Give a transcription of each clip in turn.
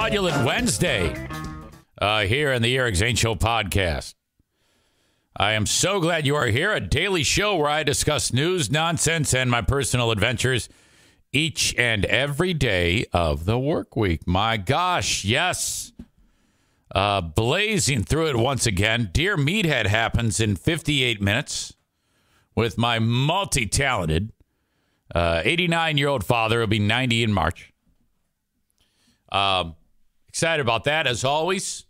Fraudulent Wednesday here in the Eric Zane Show Podcast. I am so glad you are here. A daily show where I discuss news, nonsense, and my personal adventures each and every day of the work week. My gosh, yes. Blazing through it once again. Dear Meathead happens in 58 minutes with my multi-talented 89-year-old father. He'll be 90 in March. Excited about that, as always.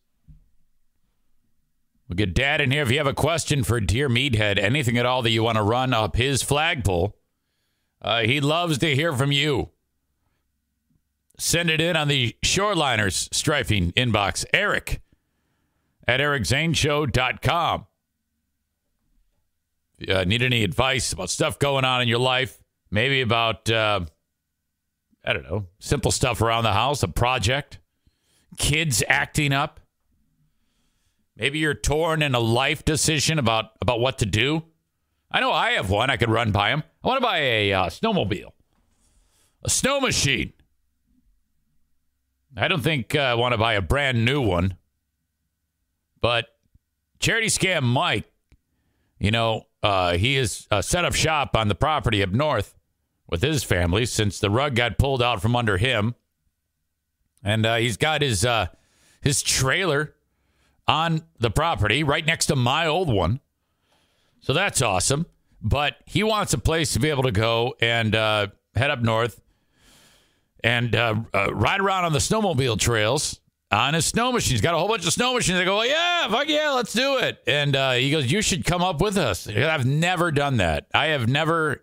We'll get Dad in here. If you have a question for Dear Meathead, anything at all that you want to run up his flagpole, he loves to hear from you. Send it in on the Shoreliners strifing inbox. Eric at ericzaneshow.com. If you need any advice about stuff going on in your life, maybe about, I don't know, simple stuff around the house, a project, kids acting up. Maybe you're torn in a life decision about what to do. I know I have one I could run by him. I want to buy a snowmobile, a snow machine. I don't think I want to buy a brand new one. But Charity Scam Mike, he has set up shop on the property up north with his family since the rug got pulled out from under him. And he's got his trailer on the property right next to my old one. So that's awesome. But he wants a place to be able to go and head up north and ride around on the snowmobile trails on his snow machine. He's got a whole bunch of snow machines. I go, well, yeah, fuck yeah, let's do it. And he goes, you should come up with us. I've never done that. I've never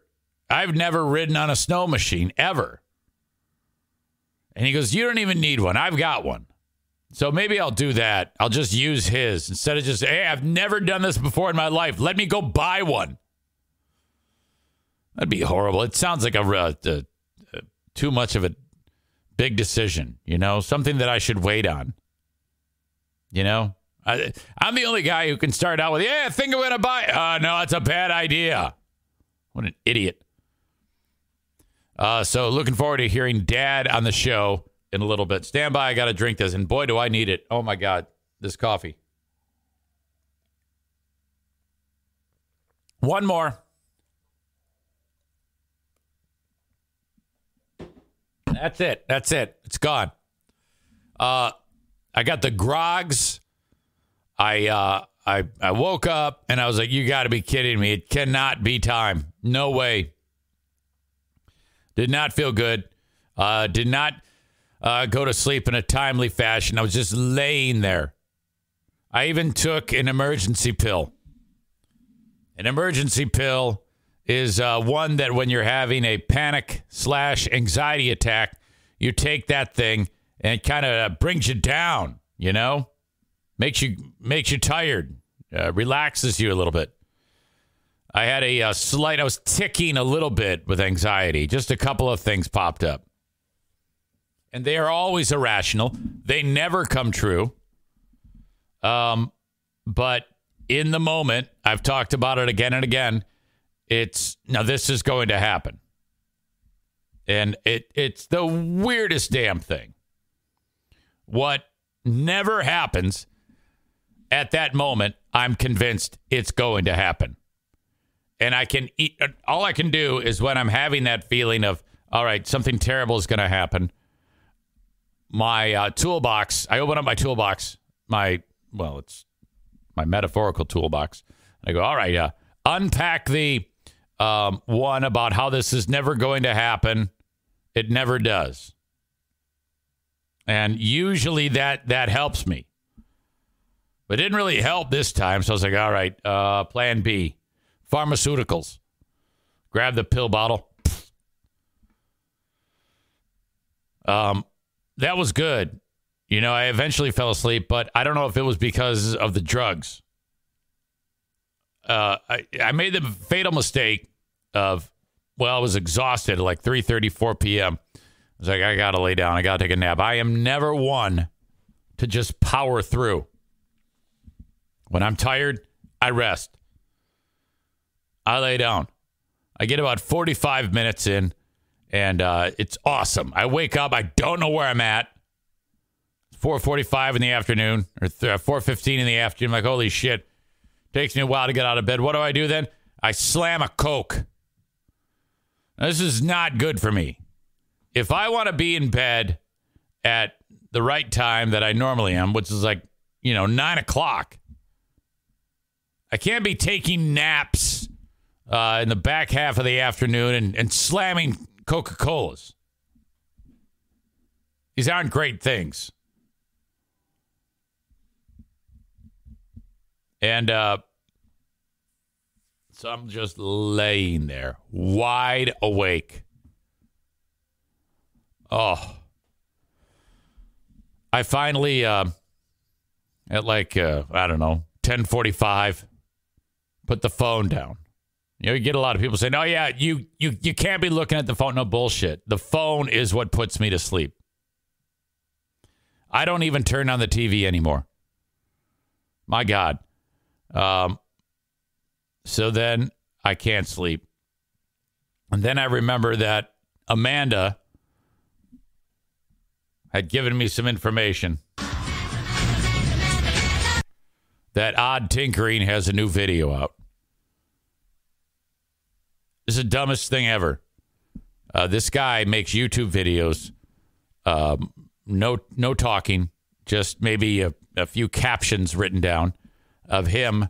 ridden on a snow machine, ever. And he goes, you don't even need one. I've got one. So maybe I'll do that. I'll just use his instead of just, hey, I've never done this before in my life. Let me go buy one. That'd be horrible. It sounds like too much of a big decision, something that I should wait on. I'm the only guy who can start out with, yeah, I think I'm going to buy. No, it's a bad idea. What an idiot. So looking forward to hearing Dad on the show in a little bit. Stand by. I got to drink this. And boy, do I need it. Oh, my God. This coffee. One more. That's it. It's gone. I got the grogs. I woke up and I was like, you got to be kidding me. It cannot be time. No way. Did not feel good. Did not go to sleep in a timely fashion. I was just laying there. I even took an emergency pill. An emergency pill is one that when you're having a panic/anxiety attack, you take that thing and it kind of brings you down, makes you tired, relaxes you a little bit. I had I was ticking a little bit with anxiety. Just a couple of things popped up. And they are always irrational. They never come true. But in the moment, I've talked about it again and again. This is going to happen. And it's the weirdest damn thing. What never happens at that moment, I'm convinced it's going to happen. And all I can do is when I'm having that feeling of, all right, something terrible is going to happen. My toolbox, I open up my toolbox, it's my metaphorical toolbox. I go, all right, unpack the one about how this is never going to happen. It never does. And usually that helps me. But it didn't really help this time. So I was like, all right, plan B. Pharmaceuticals. Grab the pill bottle. That was good. I eventually fell asleep, but I don't know if it was because of the drugs. I made the fatal mistake of, I was exhausted at like 3:30, 4 p.m. I was like, I got to lay down. I got to take a nap. I am never one to just power through. When I'm tired, I rest. I lay down. I get about 45 minutes in, and it's awesome. I wake up. I don't know where I'm at. 4:45 in the afternoon or 4:15 in the afternoon. I'm like, holy shit. Takes me a while to get out of bed. What do I do then? I slam a Coke. Now, this is not good for me. If I want to be in bed at the right time that I normally am, which is like, 9 o'clock, I can't be taking naps in the back half of the afternoon and slamming Coca-Colas. These aren't great things. And so I'm just laying there, wide awake. Oh. I finally, at like, 10:45, put the phone down. You get a lot of people saying, oh, yeah, you can't be looking at the phone. No bullshit. The phone is what puts me to sleep. I don't even turn on the TV anymore. My God. So then I can't sleep. And then I remember that Amanda had given me some information that Odd Tinkering has a new video out. This is the dumbest thing ever. This guy makes YouTube videos. No talking, just maybe a few captions written down of him,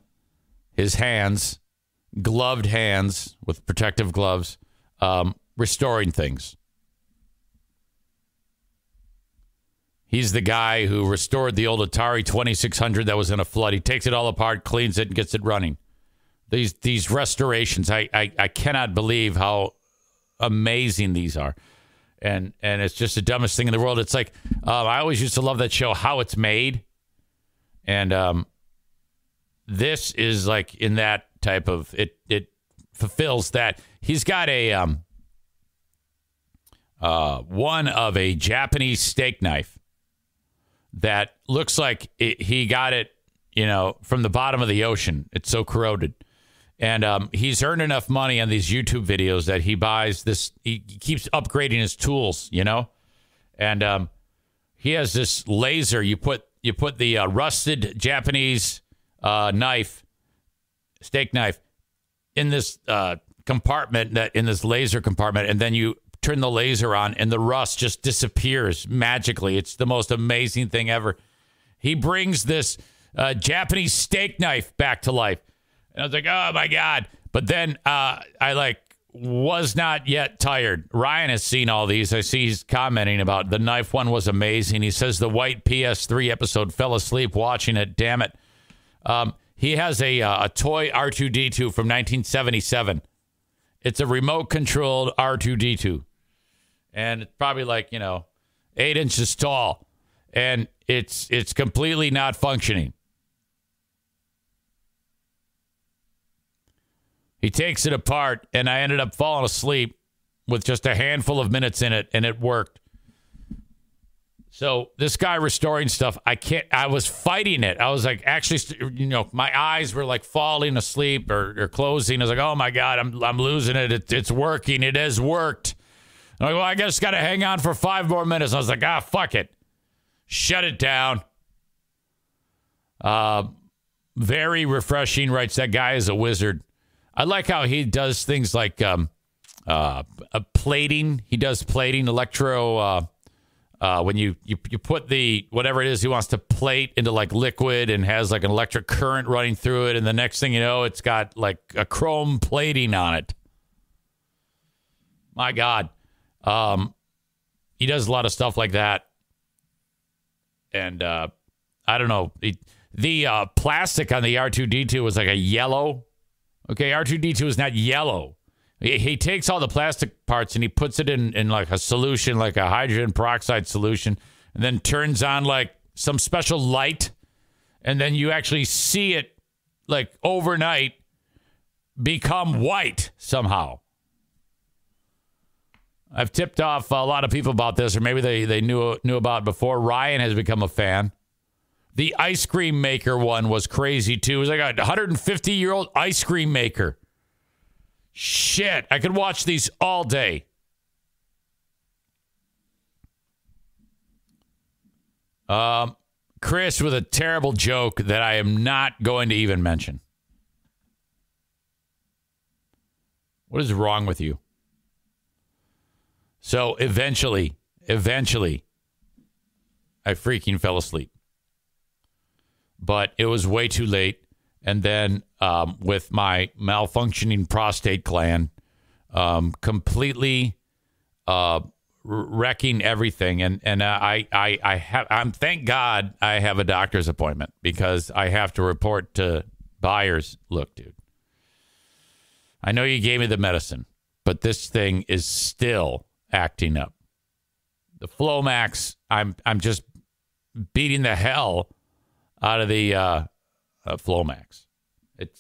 his hands, gloved hands with protective gloves, restoring things. He's the guy who restored the old Atari 2600 that was in a flood. He takes it all apart, cleans it, and gets it running. These restorations, I cannot believe how amazing these are. And it's just the dumbest thing in the world. It's like, I always used to love that show, How It's Made. And this is like in that type of, it fulfills that. He's got a one of a Japanese steak knife that looks like he got it, from the bottom of the ocean. It's so corroded. And he's earned enough money on these YouTube videos that he buys this. He keeps upgrading his tools, And he has this laser. You put the rusted Japanese steak knife, in this compartment, in this laser compartment, and then you turn the laser on, and the rust just disappears magically. It's the most amazing thing ever. He brings this Japanese steak knife back to life. And I was like, oh, my God. But then I was not yet tired. Ryan has seen all these. I see he's commenting about the knife one was amazing. He says the white PS3 episode, fell asleep watching it. Damn it. He has a toy R2-D2 from 1977. It's a remote-controlled R2-D2. And it's probably 8 inches tall. And it's completely not functioning. He takes it apart, and I ended up falling asleep with just a handful of minutes in it, and it worked. So this guy restoring stuff, I was fighting it. I was like, actually, my eyes were like falling asleep or closing. I was like, oh my God, I'm losing it. It's working. It has worked. I'm like, well, I guess got to hang on for 5 more minutes. I was like, fuck it. Shut it down. Very refreshing, writes that guy is a wizard. I like how he does things like plating. He does plating, electro. When you put the whatever it is he wants to plate into liquid and has an electric current running through it, and the next thing you know, it's got a chrome plating on it. My God, he does a lot of stuff like that, and I don't know. The plastic on the R2-D2 was like a yellow. Okay, R2-D2 is not yellow. He takes all the plastic parts and he puts it in a solution, like a hydrogen peroxide solution, and then turns on some special light, and then you actually see it overnight become white somehow. I've tipped off a lot of people about this, or maybe they knew about it before. Ryan has become a fan. The ice cream maker one was crazy too. It was like a 150-year-old ice cream maker. Shit, I could watch these all day. Chris with a terrible joke that I am not going to even mention. What is wrong with you? So eventually, I freaking fell asleep. But it was way too late. And then with my malfunctioning prostate gland completely wrecking everything. And I'm thank God I have a doctor's appointment because I have to report to buyers. Look, dude, I know you gave me the medicine, but this thing is still acting up. The Flomax, I'm just beating the hell out of the Flomax.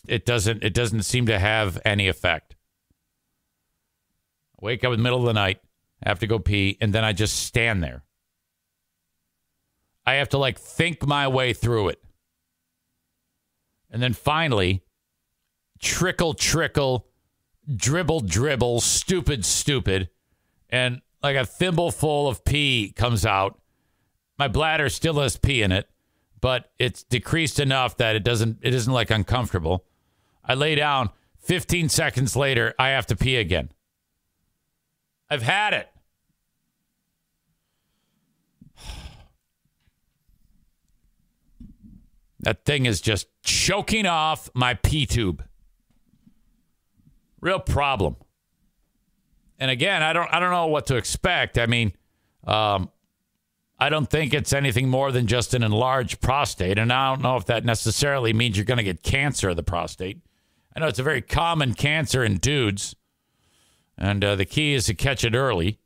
It doesn't seem to have any effect. I wake up in the middle of the night, have to go pee, and then I just stand there. I have to think my way through it. And then finally, trickle, dribble, stupid, and like a thimbleful of pee comes out. My bladder still has pee in it, but it's decreased enough that it isn't uncomfortable. I lay down. 15 seconds later, I have to pee again. I've had it. That thing is just choking off my pee tube. Real problem. And again, I don't know what to expect. I mean, I don't think it's anything more than just an enlarged prostate. And I don't know if that necessarily means you're going to get cancer of the prostate. I know it's a very common cancer in dudes. And the key is to catch it early.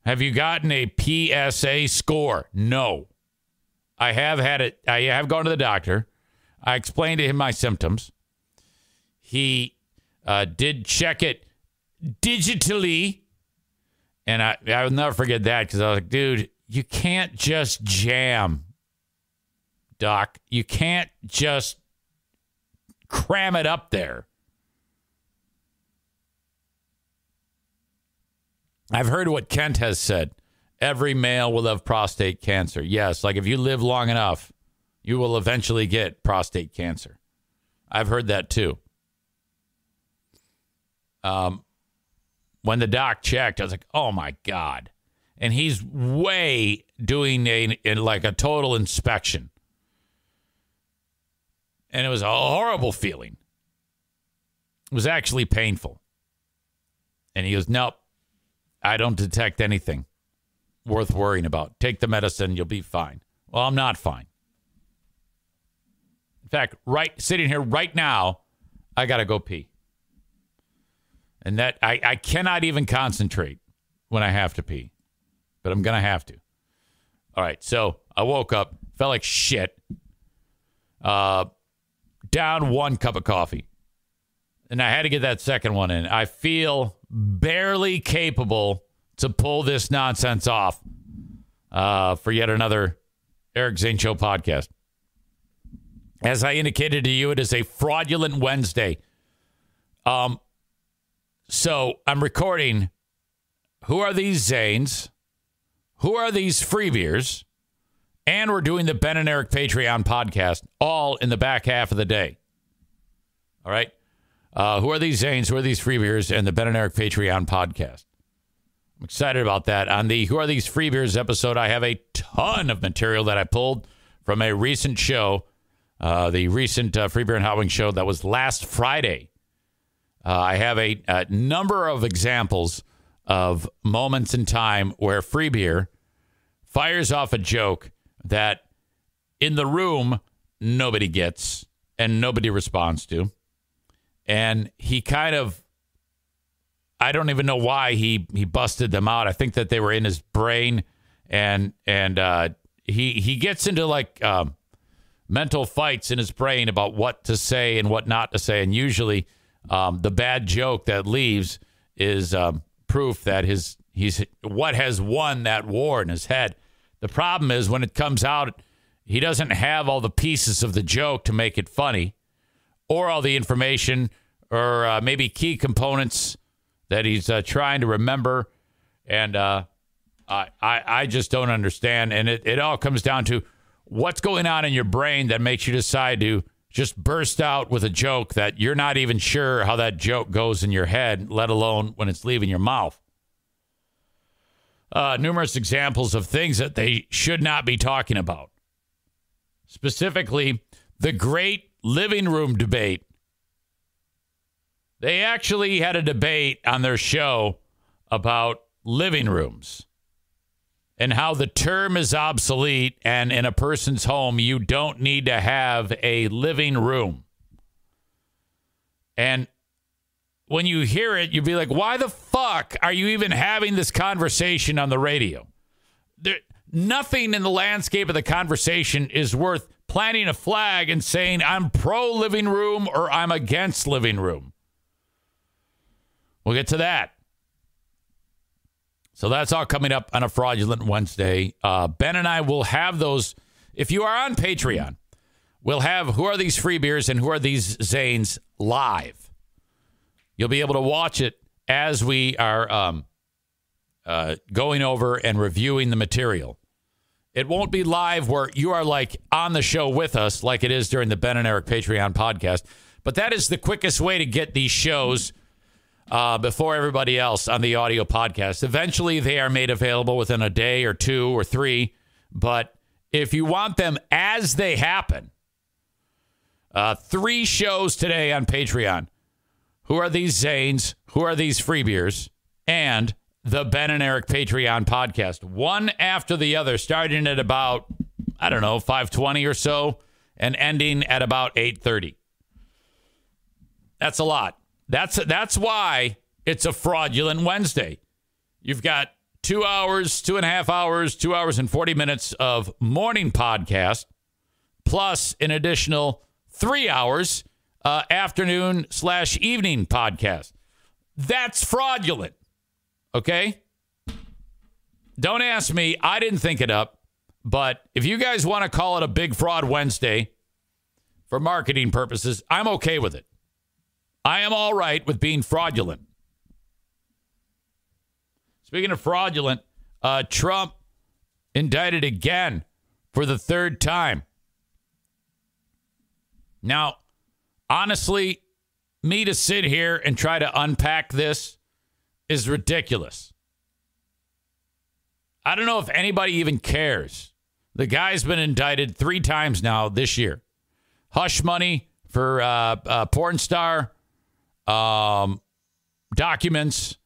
Have you gotten a PSA score? No. I have had it. I have gone to the doctor. I explained to him my symptoms. He did check it digitally. And I will never forget that because I was like, dude, you can't just jam, doc. You can't just cram it up there. I've heard what Kent has said. Every male will have prostate cancer. Yes, if you live long enough, you will eventually get prostate cancer. I've heard that too. When the doc checked, I was like, oh my God. And he's doing a total inspection. And it was a horrible feeling. It was actually painful. And he goes, nope, I don't detect anything worth worrying about. Take the medicine, you'll be fine. Well, I'm not fine. In fact, sitting here right now, I got to go pee. And that I cannot even concentrate when I have to pee. But I'm going to have to. All right, so I woke up, felt like shit. Down 1 cup of coffee. And I had to get that second one in. I feel barely capable to pull this nonsense off for yet another Eric Zane Show podcast. As I indicated to you, it is a fraudulent Wednesday. So I'm recording. Who are these Zanes? Who are these free beers? And we're doing the Ben and Eric Patreon podcast all in the back half of the day. All right. Who are these Zanes? Who are these free beers? And the Ben and Eric Patreon podcast. I'm excited about that. On the Who Are These Free Beers episode, I have a ton of material that I pulled from a recent show, the recent Free Beer and Hot Wing show that was last Friday. I have a number of examples of moments in time where free beer fires off a joke that in the room nobody gets and nobody responds to. And he kind of, I don't even know why he busted them out. I think that they were in his brain, and he gets into mental fights in his brain about what to say and what not to say. And usually the bad joke that leaves is proof that he's what has won that war in his head. The problem is when it comes out, he doesn't have all the pieces of the joke to make it funny, or all the information, or maybe key components that he's trying to remember. And I just don't understand. And it all comes down to what's going on in your brain that makes you decide to just burst out with a joke that you're not even sure how that joke goes in your head, let alone when it's leaving your mouth. Numerous examples of things that they should not be talking about. Specifically, the great living room debate. They actually had a debate on their show about living rooms and how the term is obsolete, and in a person's home, you don't need to have a living room. And when you hear it, you'd be like, why the fuck are you even having this conversation on the radio? Nothing in the landscape of the conversation is worth planting a flag and saying I'm pro living room or I'm against living room. We'll get to that. So that's all coming up on a Fraudulent Wednesday. Ben and I will have those. If you are on Patreon, we'll have Who Are These Free Beers and Who Are These Zanes live. You'll be able to watch it as we are going over and reviewing the material. It won't be live where you are like on the show with us like it is during the Ben and Eric Patreon podcast. But that is the quickest way to get these shows before everybody else on the audio podcast. Eventually, they are made available within a day or 2 or 3. But if you want them as they happen, 3 shows today on Patreon. Who Are These Zanes? Who Are These Free Beers? And the Ben and Eric Patreon podcast. One after the other, starting at about, 5:20 or so, and ending at about 8:30. That's a lot. That's why it's a Fraudulent Wednesday. You've got 2 hours, 2.5 hours, 2 hours and 40 minutes of morning podcast, plus an additional 3 hours afternoon/evening podcast. That's fraudulent. Okay? Don't ask me. I didn't think it up. But if you guys want to call it a Big Fraud Wednesday for marketing purposes, I'm okay with it. I am all right with being fraudulent. Speaking of fraudulent, Trump indicted again for the 3rd time. Now, honestly, me to sit here and try to unpack this is ridiculous. I don't know if anybody even cares. The guy's been indicted 3 times now this year. Hush money for porn star documents,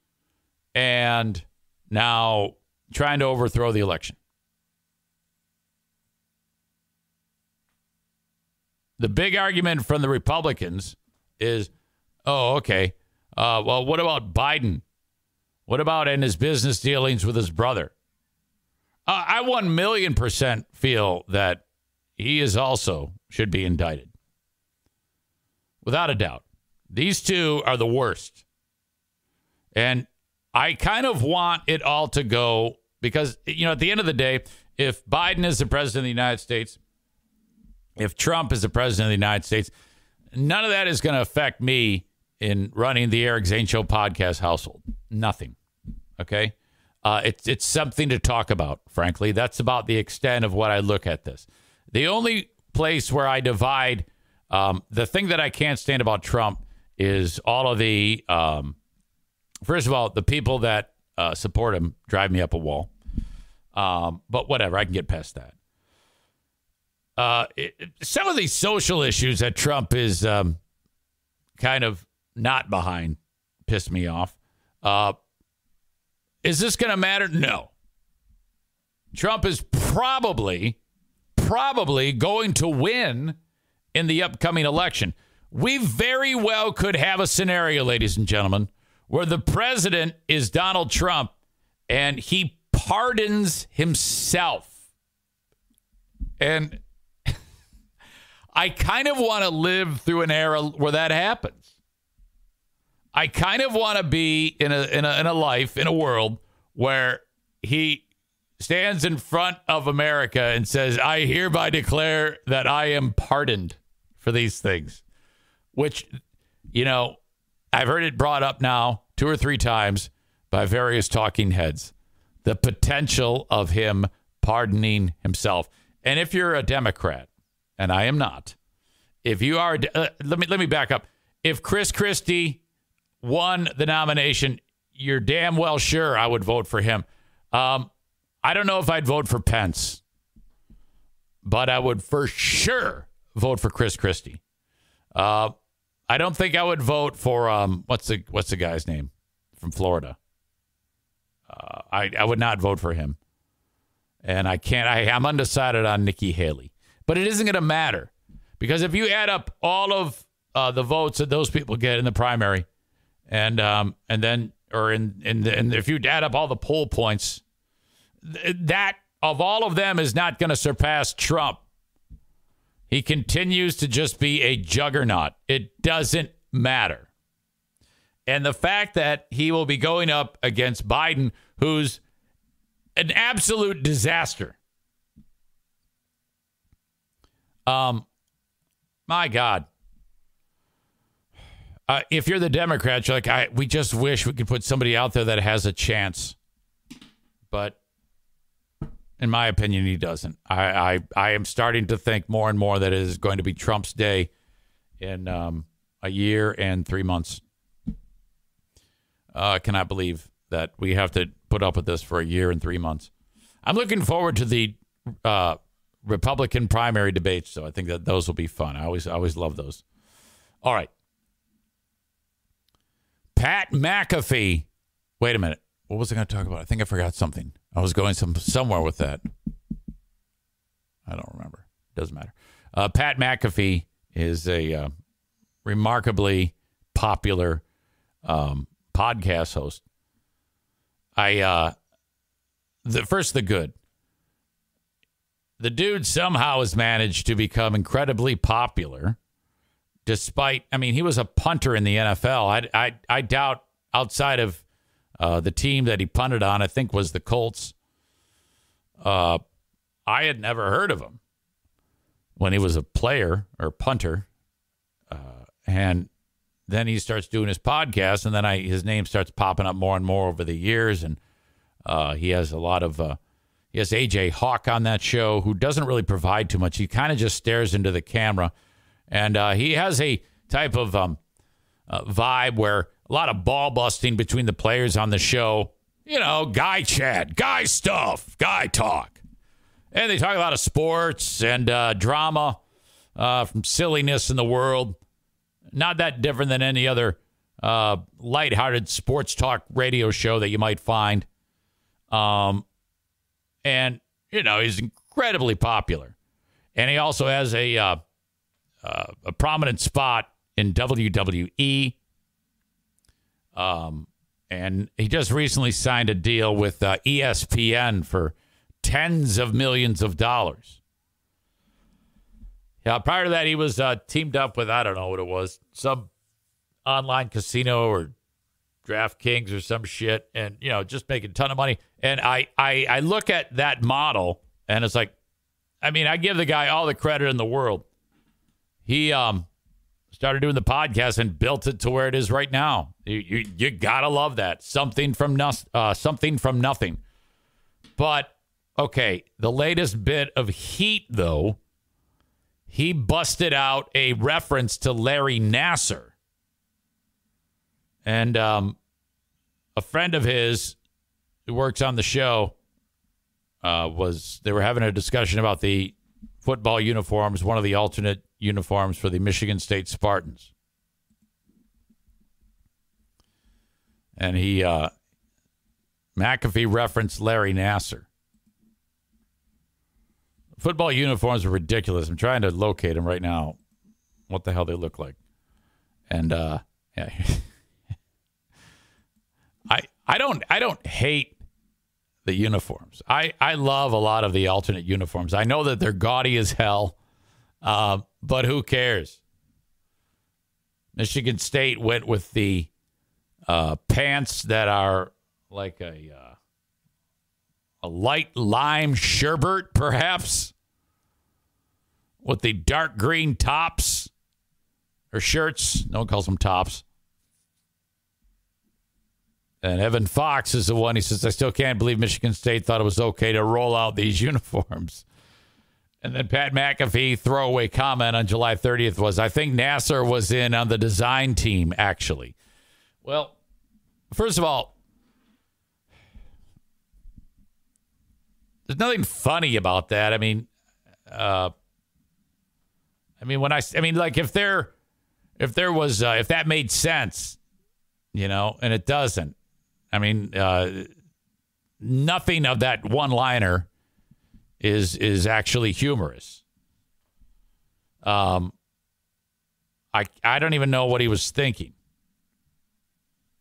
and now trying to overthrow the election. The big argument from the Republicans is, okay, well, what about Biden? What about in his business dealings with his brother? I 1,000,000% feel that he is also should be indicted. Without a doubt. These two are the worst. And I kind of want it all to go because, at the end of the day, if Biden is the president of the United States, if Trump is the president of the United States, none of that is going to affect me in running the Eric Zane Show podcast household. Nothing. Okay? It's something to talk about, frankly. That's about the extent of what I look at this. The only place where I divide, the thing that I can't stand about Trump is all of the, first of all, the people that support him drive me up a wall. But whatever, I can get past that. Some of these social issues that Trump is kind of not behind piss me off. Is this going to matter? No. Trump is probably going to win in the upcoming election. We very well could have a scenario, ladies and gentlemen, where the president is Donald Trump and he pardons himself. And I kind of want to live through an era where that happens. I kind of want to be in a life, in a world where he stands in front of America and says, I hereby declare that I am pardoned for these things. Which, I've heard it brought up now 2 or 3 times by various talking heads. the potential of him pardoning himself. And if you're a Democrat, and I am not, if you are, let me back up. If Chris Christie won the nomination, you're damn well sure I would vote for him. I don't know if I'd vote for Pence, but I would for sure vote for Chris Christie. I don't think I would vote for what's the guy's name from Florida. I would not vote for him, and I'm undecided on Nikki Haley. But it isn't going to matter, because if you add up all of the votes that those people get in the primary, and if you add up all the poll points, that of all of them is not going to surpass Trump. He continues to just be a juggernaut. It doesn't matter. And the fact that he will be going up against Biden, who's an absolute disaster. My God. If you're the Democrats, you're like, we just wish we could put somebody out there that has a chance. But in my opinion, he doesn't. I am starting to think more and more that it is going to be Trump's day in a year and 3 months. I cannot believe that we have to put up with this for a year and 3 months. I'm looking forward to the Republican primary debates, so I think that those will be fun. I always love those. All right. Pat McAfee. Wait a minute. What was I going to talk about? I think I forgot something. I was going somewhere with that. I don't remember. Doesn't matter. Pat McAfee is a remarkably popular podcast host. The good. The dude somehow has managed to become incredibly popular. Despite, he was a punter in the NFL. I doubt outside of the team that he punted on, I think was the Colts. I had never heard of him when he was a player or punter. And then he starts doing his podcast, and then his name starts popping up more and more over the years. And he has he has AJ Hawk on that show, who doesn't really provide too much. He kind of just stares into the camera. And he has a type of vibe where a lot of ball busting between the players on the show. Guy chat, guy stuff, guy talk. And they talk a lot of sports and drama from silliness in the world. Not that different than any other lighthearted sports talk radio show that you might find. And, he's incredibly popular. And he also has a prominent spot in WWE. And he just recently signed a deal with ESPN for tens of millions of dollars. Yeah, prior to that, he was teamed up with, I don't know what it was, some online casino or DraftKings or some shit, and, just making a ton of money. And I look at that model, and it's like, I give the guy all the credit in the world. He started doing the podcast and built it to where it is right now. You gotta love that. Something from nothing. But okay, the latest bit of heat, though, he busted out a reference to Larry Nassar, and a friend of his who works on the show they were having a discussion about the football uniforms, one of the alternate uniforms for the Michigan State Spartans. And McAfee referenced Larry Nassar. Football uniforms are ridiculous. I'm trying to locate them right now. What the hell they look like. And yeah. I don't hate the uniforms. I love a lot of the alternate uniforms. I know that they're gaudy as hell. But who cares? Michigan State went with the pants that are like a light lime sherbet, perhaps, with the dark green tops or shirts. No one calls them tops. And Evan Fox is the one. He says, I still can't believe Michigan State thought it was okay to roll out these uniforms. And then Pat McAfee, throwaway comment on July 30th was, I think Nasser was in on the design team, actually. Well, first of all, there's nothing funny about that. I mean, like if that made sense, and it doesn't. I mean, nothing of that one-liner is actually humorous. I don't even know what he was thinking.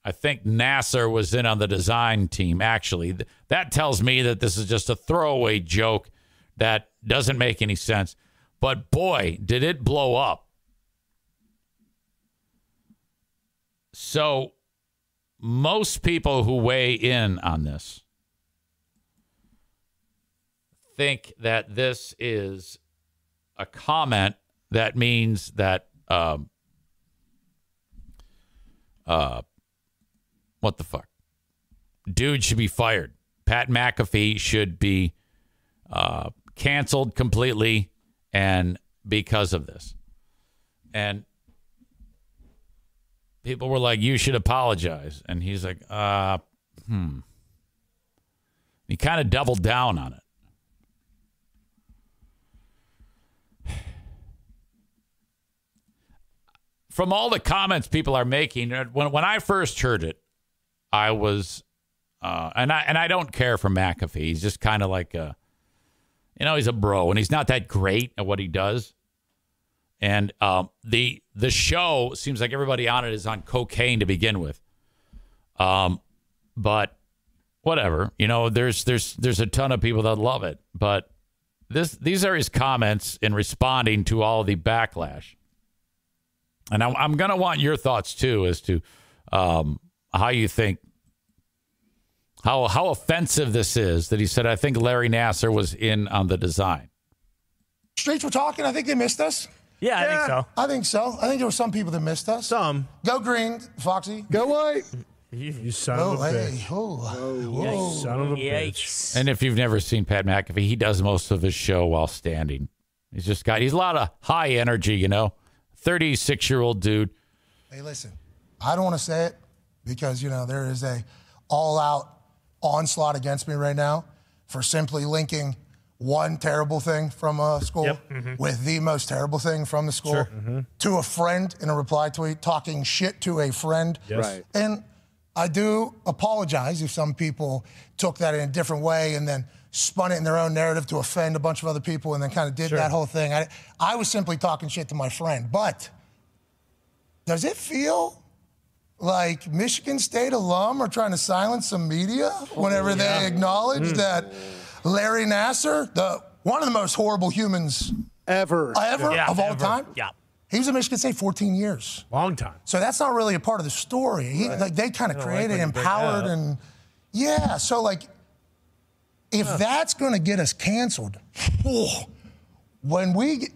I think Nasser was in on the design team, actually. That tells me that this is just a throwaway joke that doesn't make any sense. But boy, did it blow up. So most people who weigh in on this think that this is a comment that means that what the fuck? Dude should be fired. Pat McAfee should be canceled completely, and because of this. And people were like, you should apologize. And he's like, He kind of doubled down on it. From all the comments people are making, when I first heard it, I was, and I don't care for McAfee. He's just kind of like he's a bro, and he's not that great at what he does. And the show seems like everybody on it is on cocaine to begin with. But whatever, there's a ton of people that love it. But these are his comments in responding to all the backlash. And I'm going to want your thoughts, too, as to how you think, how offensive this is that he said, I think Larry Nasser was in on the design. Streets were talking. I think they missed us. Yeah, I think so. I think so. I think there were some people that missed us. Some. Go green, Foxy. Go white. You son of a bitch. Oh, Son of a bitch. And if you've never seen Pat McAfee, he does most of his show while standing. He's a lot of high energy, 36-year-old dude. Hey, listen, I don't want to say it because, there is a all-out onslaught against me right now for simply linking one terrible thing from a school with the most terrible thing from the school to a friend in a reply tweet, talking shit to a friend. Yes. Right. And I do apologize if some people took that in a different way and then spun it in their own narrative to offend a bunch of other people and then kind of did that whole thing. I was simply talking shit to my friend. But does it feel like Michigan State alum are trying to silence some media whenever they acknowledge that Larry Nasser, one of the most horrible humans ever of all time? Yeah. He was at Michigan State 14 years. Long time. So that's not really a part of the story. They kind of created, empowered, and so if that's going to get us canceled, when we get...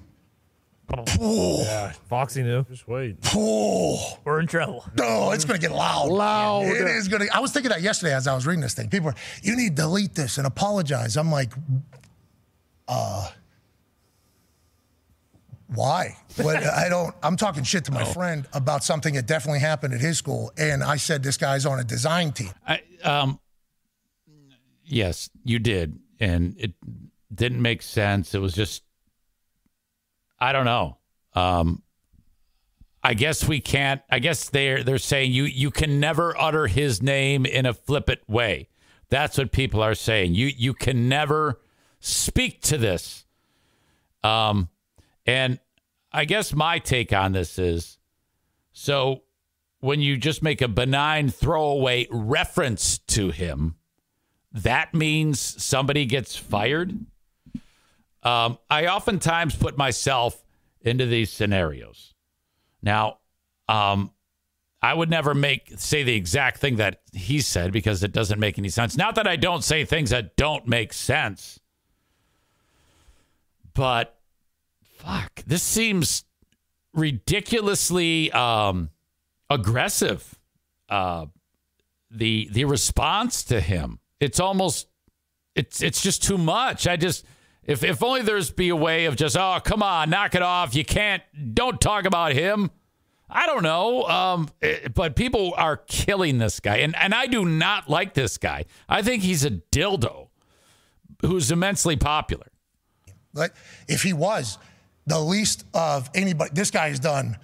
Foxy knew. Just wait. We're in trouble. No, it's going to get loud. Loud. It is going to... I was thinking that yesterday as I was reading this thing. People were, you need to delete this and apologize. I'm like, why? I'm talking shit to my friend about something that definitely happened at his school, and I said this guy's on a design team. Yes, you did, and it didn't make sense. It was just, I don't know. I guess we can't. I guess they're saying you can never utter his name in a flippant way. That's what people are saying. You can never speak to this. And I guess my take on this is, so when you just make a benign throwaway reference to him, that means somebody gets fired. I oftentimes put myself into these scenarios. Now, I would never say the exact thing that he said because it doesn't make any sense. Not that I don't say things that don't make sense, but fuck, this seems ridiculously aggressive. the response to him, it's almost it's just too much. If only there's be a way of just, oh, come on, knock it off. Don't talk about him. I don't know. But people are killing this guy. And I do not like this guy. I think he's a dildo who's immensely popular. But if he was the least of anybody, this guy has done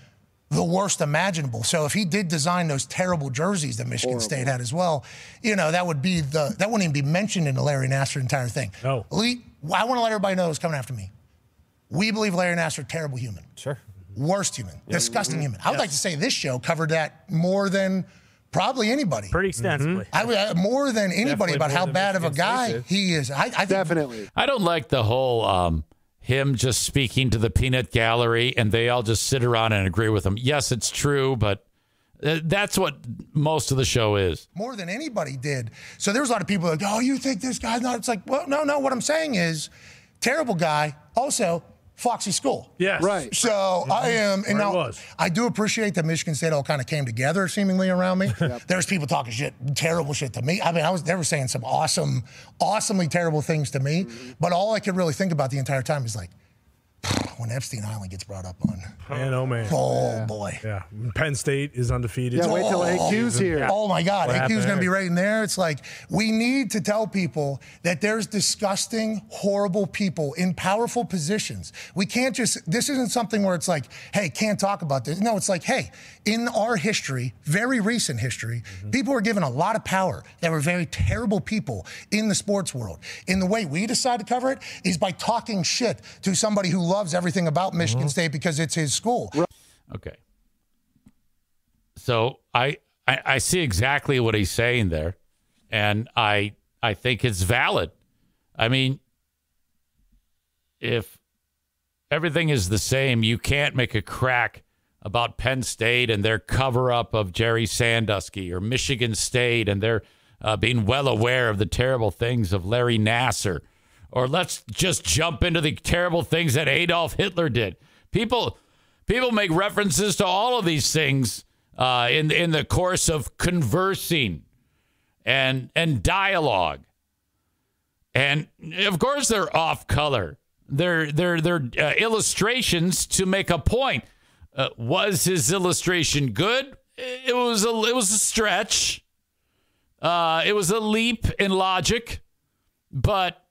the worst imaginable. So if he did design those terrible jerseys that Michigan State had as well, that wouldn't even be mentioned in the Larry Nassar entire thing. No. I want to let everybody know who's coming after me. We believe Larry Nassar, terrible human. Sure. Worst human. Disgusting human. I would like to say this show covered that more than probably anybody. Pretty extensively. More than anybody Definitely about how more bad of a than guy Michigan he is. I think Definitely. I don't like the whole him just speaking to the peanut gallery and they all just sit around and agree with him. Yes, it's true, but that's what most of the show is. More than anybody did. So there's a lot of people like, oh, you think this guy's not? It's like, well, no. What I'm saying is, terrible guy. Also, Foxy School. Yes. Right. So I am, and now I do appreciate that Michigan State all kind of came together seemingly around me. There's people talking terrible shit to me. I mean, they were saying some awesomely terrible things to me. But all I could really think about the entire time is like, when Epstein Island gets brought up on. Man, oh, man. Oh, boy. Yeah. Penn State is undefeated. Yeah, wait till AQ's here. Oh, my God. What AQ's going to be happened? right in there. It's like, we need to tell people that there's disgusting, horrible people in powerful positions. We can't this isn't something where it's like, hey, can't talk about this. No, it's like, hey, in our history, very recent history, people were given a lot of power that were very terrible people in the sports world. And the way we decide to cover it is by talking shit to somebody who loves everything about Michigan State because it's his school. Okay. So I see exactly what he's saying there, and I think it's valid. I mean, if everything is the same, you can't make a crack about Penn State and their cover-up of Jerry Sandusky, or Michigan State and their being well aware of the terrible things of Larry Nassar. Or let's just jump into the terrible things that Adolf Hitler did. People make references to all of these things in the course of conversing and dialogue. And of course they're off color. They're illustrations to make a point. Was his illustration good? It was a stretch. It was a leap in logic, but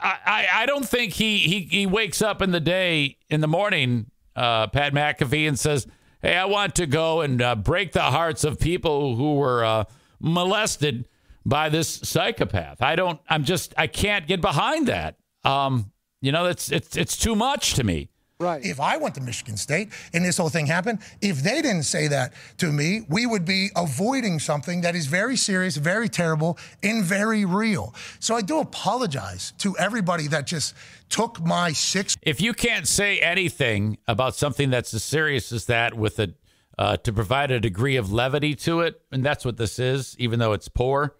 I don't think he wakes up in the morning, Pat McAfee, and says, hey, I want to go and break the hearts of people who were molested by this psychopath. I can't get behind that. It's too much to me. Right. If I went to Michigan State and this whole thing happened, if they didn't say that to me, we would be avoiding something that is very serious, very terrible, and very real. So I do apologize to everybody that just took my If you can't say anything about something that's as serious as that with to provide a degree of levity to it, and that's what this is, even though it's poor,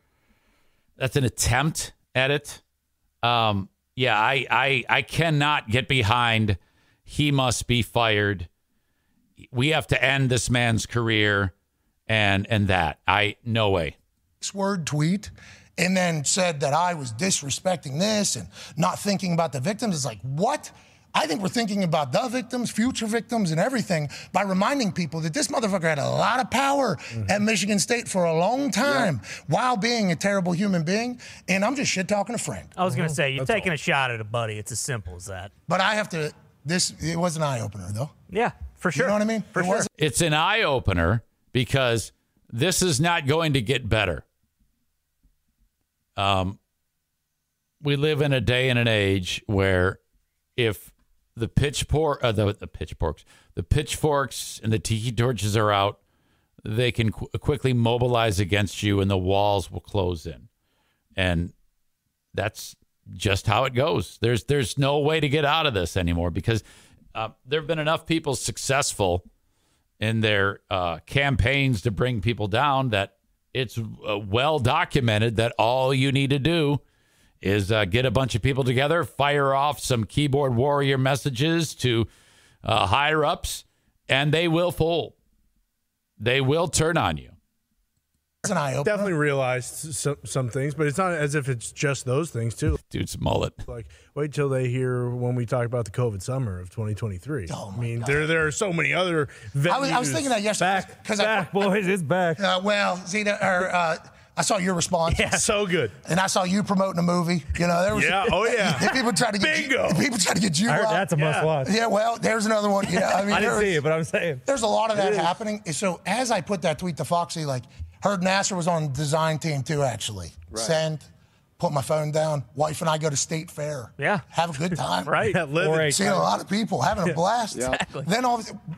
that's an attempt at it. I cannot get behind he must be fired. We have to end this man's career and that. No way. Word tweet and then said that I was disrespecting this and not thinking about the victims. It's like, what? I think we're thinking about the victims, future victims, and everything by reminding people that this motherfucker had a lot of power at Michigan State for a long time while being a terrible human being. And I'm just shit-talking a friend. I was going to say, you're taking a shot at a buddy. It's as simple as that. But I have to... It was an eye-opener, though. Yeah, for sure. You know what I mean? For sure. It's an eye-opener because this is not going to get better. We live in a day and an age where if the pitchforks and the tiki torches are out, they can quickly mobilize against you and the walls will close in. And that's just how it goes. There's no way to get out of this anymore because there have been enough people successful in their campaigns to bring people down that it's well documented that all you need to do is get a bunch of people together, fire off some keyboard warrior messages to higher ups, and they will fold. They will turn on you. It's an eye opener. Definitely realized some things, but it's not as if it's just those things too. Dude's mullet. Like, wait till they hear when we talk about the COVID summer of 2023. Oh, I mean, there are so many other venues. I was thinking that yesterday. Back, boys, it's back. Well, Zeta, I saw your response. Yeah, so good. And I saw you promoting a movie. You know, there was people trying to get Bingo. People trying to get you. I heard that's a must watch. Yeah, well, there's another one. Yeah, I mean, I didn't see it, but I'm saying there's a lot of that happening. So as I put that tweet to Foxy, like, heard Nasser was on the design team too. Actually, send. Put my phone down. Wife and I go to State Fair. Yeah. Have a good time. Right. Seeing a lot of people having a blast. Exactly. Then,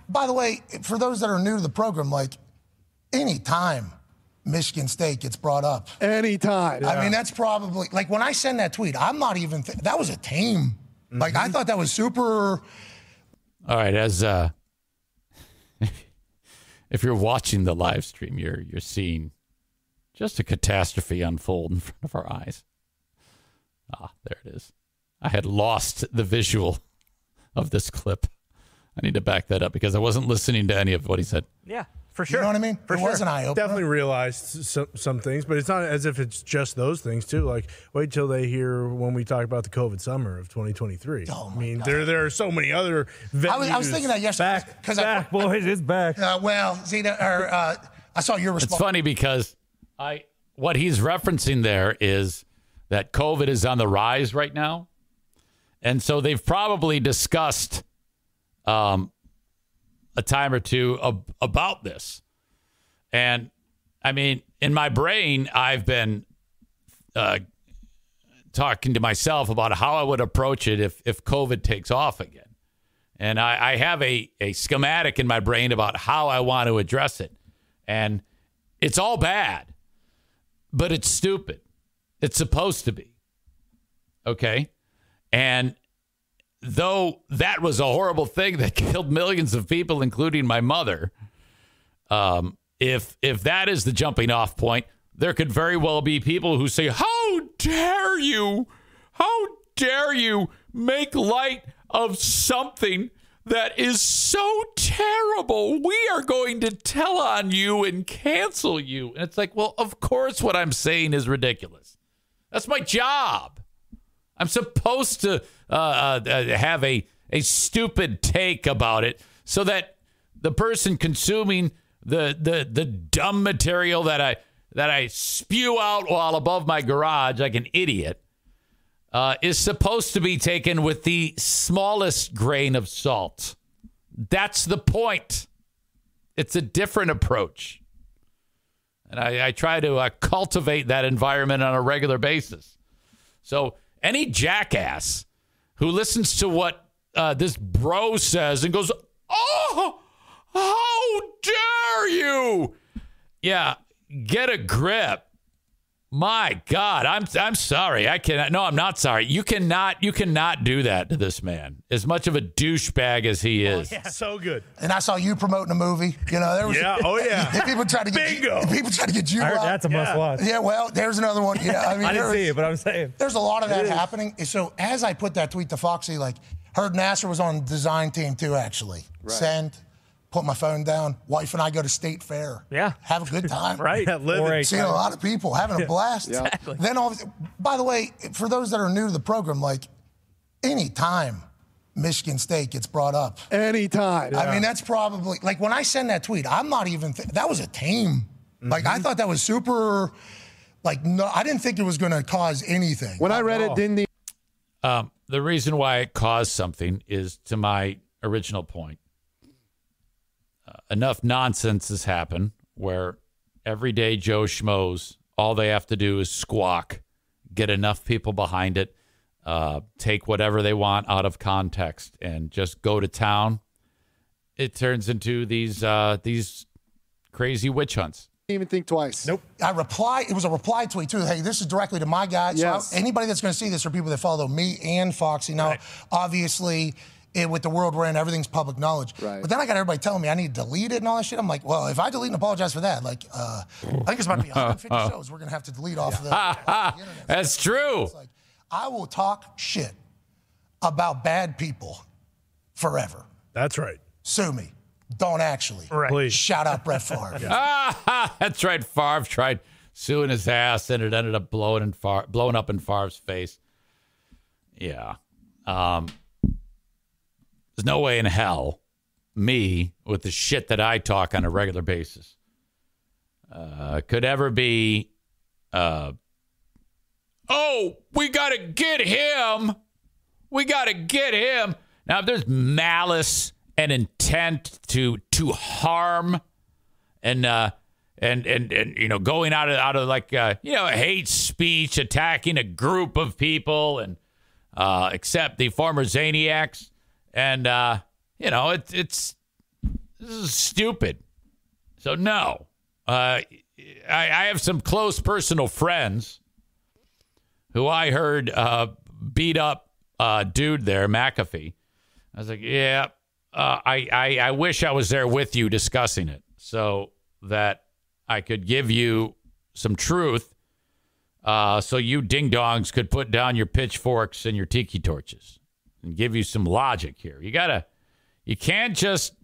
by the way, for those that are new to the program, like, anytime Michigan State gets brought up. Anytime. I mean, that's probably, like, when I send that tweet, I'm not even, that was a team. Like, I thought that was super. All right, as if you're watching the live stream, you're seeing just a catastrophe unfold in front of our eyes. There it is. I had lost the visual of this clip. I need to back that up because I wasn't listening to any of what he said. Yeah, for sure. You know what I mean? It was an eye opener. Definitely realized some things, but it's not as if it's just those things too. Like, wait till they hear when we talk about the COVID summer of 2023. Oh, I mean, there are so many other venues. I was thinking that yesterday. Back, boys, it's back. Well, Zeta, I saw your response. It's funny because what he's referencing there is that COVID is on the rise right now. And so they've probably discussed a time or two about this. And, I mean, in my brain, I've been talking to myself about how I would approach it if COVID takes off again. And I have a schematic in my brain about how I want to address it. And it's all bad, but it's stupid. It's supposed to be. Okay? And though that was a horrible thing that killed millions of people, including my mother, if that is the jumping off point, there could very well be people who say, how dare you make light of something that is so terrible. We are going to tell on you and cancel you. And it's like, well, of course what I'm saying is ridiculous. That's my job. I'm supposed to have a stupid take about it so that the person consuming the dumb material that I spew out while above my garage like an idiot is supposed to be taken with the smallest grain of salt. That's the point. It's a different approach. And I try to cultivate that environment on a regular basis. So any jackass who listens to what this bro says and goes, oh, how dare you? Yeah, get a grip. My God, I'm sorry. I cannot. No, I'm not sorry. You cannot do that to this man. As much of a douchebag as he is. Yeah. So good. And I saw you promoting a movie. You know, there was people trying to get Bingo. People trying to get you. I heard that's a must watch. Yeah, well, there's another one. Yeah, I mean, I didn't see it, but I'm saying there's a lot of that happening. So as I put that tweet to Foxy, like, heard Nasser was on the design team too. Actually, send. Put my phone down. Wife and I go to State Fair. Yeah. Have a good time. Right. Seeing a lot of people having a blast. Exactly. Then, by the way, for those that are new to the program, like, anytime Michigan State gets brought up. Anytime. I mean, that's probably, like, when I send that tweet, I'm not even, that was a team. Like, I thought that was super, like, no, I didn't think it was going to cause anything. When I read it, didn't The reason why it caused something is, to my original point, enough nonsense has happened where everyday Joe Schmoes, all they have to do is squawk, get enough people behind it, take whatever they want out of context, and just go to town. It turns into these crazy witch hunts. didn't even think twice. Nope. It was a reply tweet too. Hey, this is directly to my guy. Yes. So anybody that's going to see this are people that follow me and Foxy. Now, obviously, with the world we're in, everything's public knowledge. Right. But then I got everybody telling me I need to delete it and all that shit. I'm like, well, if I delete and apologize for that, like, I think it's about to be 150 shows we're going to have to delete off the internet. That's true. It's like, I will talk shit about bad people forever. That's right. Sue me. don't actually. Right. Please. Shout out Brett Favre. That's right. Favre tried suing his ass, and it ended up blowing up in Favre's face. Yeah. There's no way in hell me, with the shit that I talk on a regular basis, could ever be, oh, we got to get him. We got to get him. Now, if there's malice and intent to harm and you know, going out of like, you know, hate speech, attacking a group of people, and except the former Zaniacs, and, you know, this is stupid. So, no. I have some close personal friends who I heard beat up dude there, McAfee. I was like, yeah, I wish I was there with you discussing it so that I could give you some truth so you ding-dongs could put down your pitchforks and your tiki torches and give you some logic here. You can't just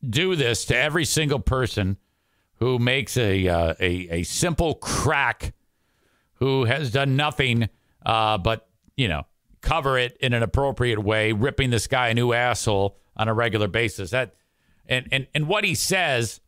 do this to every single person who makes a simple crack, who has done nothing but, you know, cover it in an appropriate way, ripping this guy a new asshole on a regular basis. That and what he says,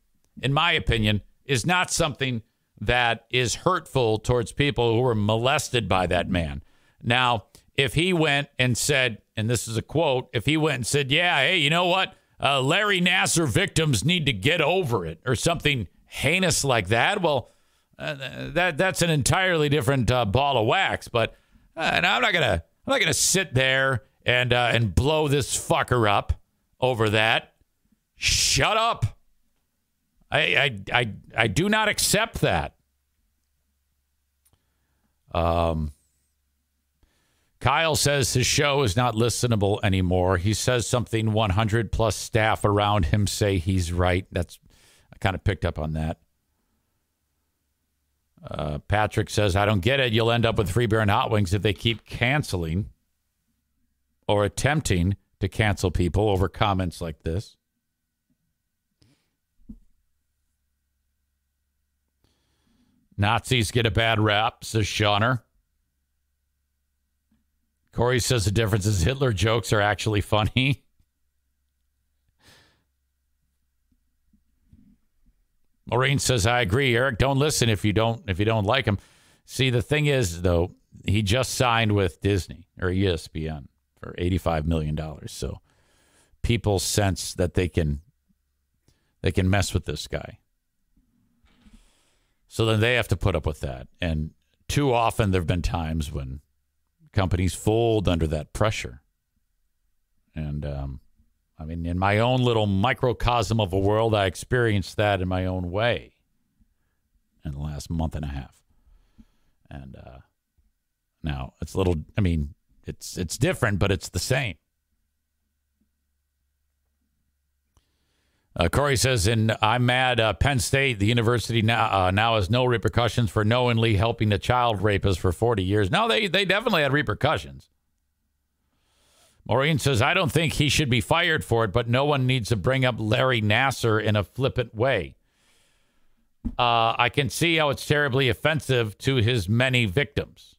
in my opinion, is not something that is hurtful towards people who were molested by that man. Now, if he went and said, and this is a quote, if he went and said, yeah, hey, you know what? Larry Nassar victims need to get over it, or something heinous like that, well, that's an entirely different ball of wax. But I'm not gonna sit there and blow this fucker up over that. Shut up. I do not accept that. Kyle says his show is not listenable anymore. He says something 100 plus staff around him say he's right. I kind of picked up on that. Patrick says, I don't get it. You'll end up with free beer and hot wings if they keep canceling or attempting to cancel people over comments like this. Nazis get a bad rap, says Shawner. Corey says the difference is Hitler jokes are actually funny. Maureen says, I agree, Eric. Don't listen if you don't like him. See, the thing is, though, he just signed with Disney or ESPN for $85 million. So people sense that they can mess with this guy. So then they have to put up with that. And too often there have been times when companies fold under that pressure. And, I mean, in my own little microcosm of a world, I experienced that in my own way in the last month and a half. And now it's a little, I mean, it's different, but it's the same. Corey says, I'm mad, Penn State, the university now has no repercussions for knowingly helping a child rapist for 40 years. No, they definitely had repercussions. Maureen says, I don't think he should be fired for it, but no one needs to bring up Larry Nassar in a flippant way. I can see how it's terribly offensive to his many victims.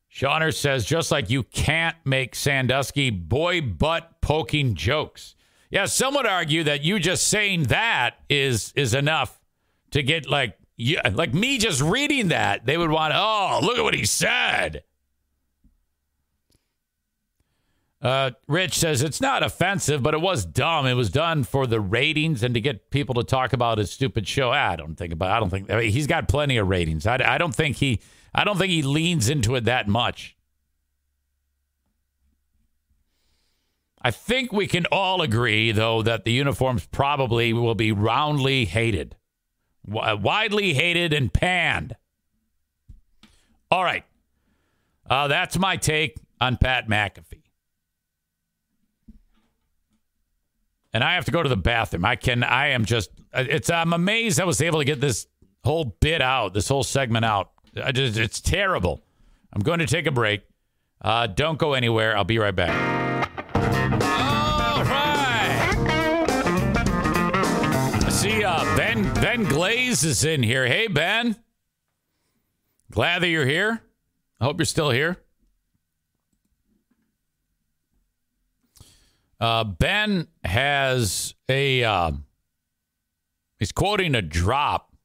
Shawner says, just like you can't make Sandusky boy butt poking jokes. Yeah, some would argue that you just saying that is enough to get like me just reading that. They would want, oh, look at what he said. Rich says it's not offensive, but it was dumb. It was done for the ratings and to get people to talk about his stupid show. I mean, he's got plenty of ratings. I don't think he leans into it that much. I think we can all agree, though, that the uniforms probably will be roundly hated, widely hated and panned. All right. That's my take on Pat McAfee. And I have to go to the bathroom. I'm amazed I was able to get this whole bit out, this whole segment out. It's terrible. I'm going to take a break. Don't go anywhere. I'll be right back. see Ben Glaze is in here. Hey, Ben. Glad that you're here. I hope you're still here. Ben has he's quoting a drop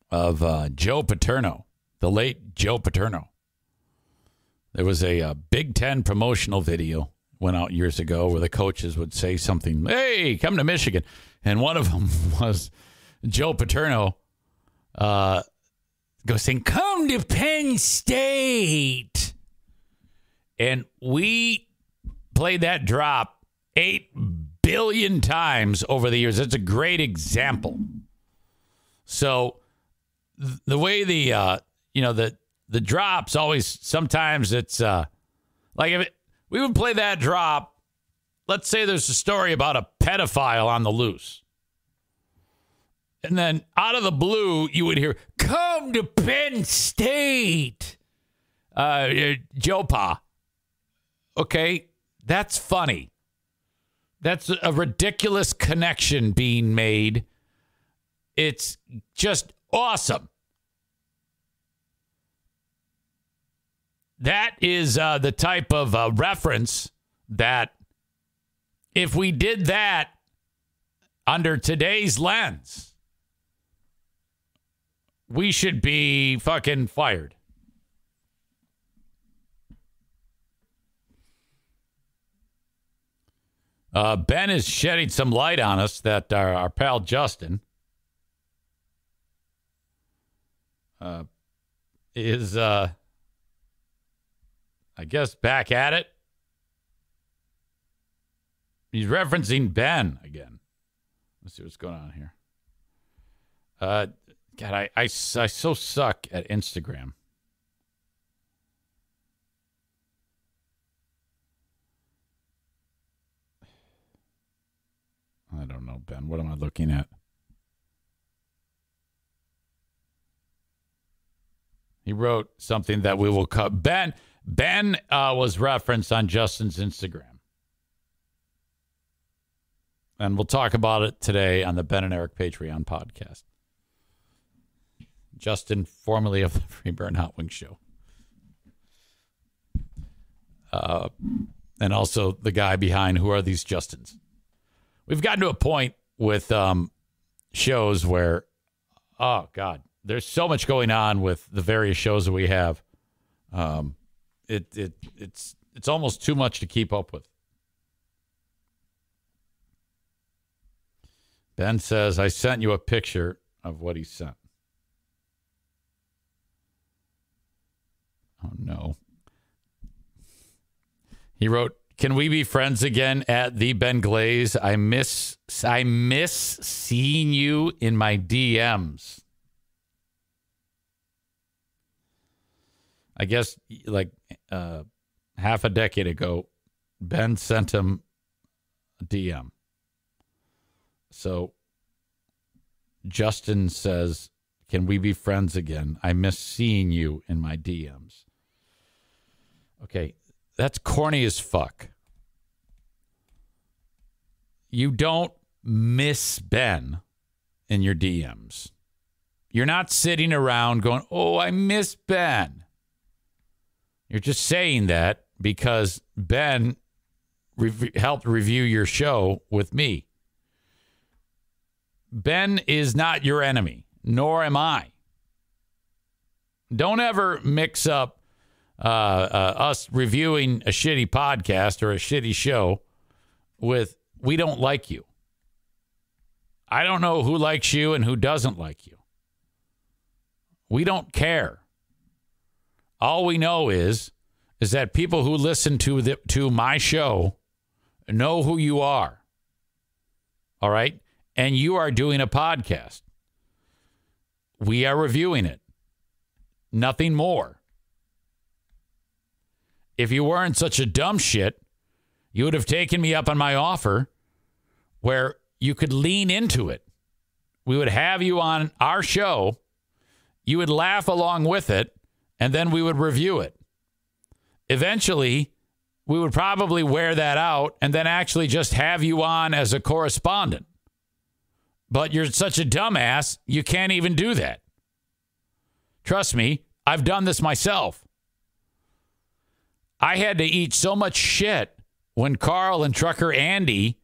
of Joe Paterno, the late Joe Paterno. There was a Big Ten promotional video went out years ago where the coaches would say something, hey, come to Michigan. And one of them was Joe Paterno goes saying, come to Penn State. And we played that drop 8 billion times over the years. It's a great example. So the way the drops always, sometimes it's like if we would play that drop, let's say there's a story about a pedophile on the loose. And then out of the blue, you would hear, come to Penn State, Joe Pa. Okay, that's funny. That's a ridiculous connection being made. It's just awesome. That is the type of reference that if we did that under today's lens, we should be fucking fired. Ben is shedding some light on us that our pal Justin is, I guess, back at it. He's referencing Ben again. Let's see what's going on here. God, I so suck at Instagram. I don't know, Ben. What am I looking at? He wrote something that we will cut. Ben was referenced on Justin's Instagram. And we'll talk about it today on the Ben and Eric Patreon podcast. Justin, formerly of the Free Burn Hot Wing Show. And also the guy behind Who Are These Justins? We've gotten to a point with shows where, oh, God, there's so much going on with the various shows that we have. It's almost too much to keep up with. Ben says, I sent you a picture of what he sent. Oh, no. He wrote, can we be friends again at the Ben Glaze? I miss seeing you in my DMs. I guess like half a decade ago, Ben sent him a DM. So Justin says, can we be friends again? I miss seeing you in my DMs. Okay, that's corny as fuck. You don't miss Ben in your DMs. You're not sitting around going, oh, I miss Ben. You're just saying that because Ben helped review your show with me. Ben is not your enemy, nor am I. Don't ever mix up us reviewing a shitty podcast or a shitty show with we don't like you. I don't know who likes you and who doesn't like you. We don't care. All we know is that people who listen to my show know who you are. All right? And you are doing a podcast. We are reviewing it. Nothing more. If you weren't such a dumb shit, you would have taken me up on my offer where you could lean into it. We would have you on our show. You would laugh along with it, and then we would review it. Eventually, we would probably wear that out and then actually just have you on as a correspondent. But you're such a dumbass, you can't even do that. Trust me, I've done this myself. I had to eat so much shit when Carl and Trucker Andy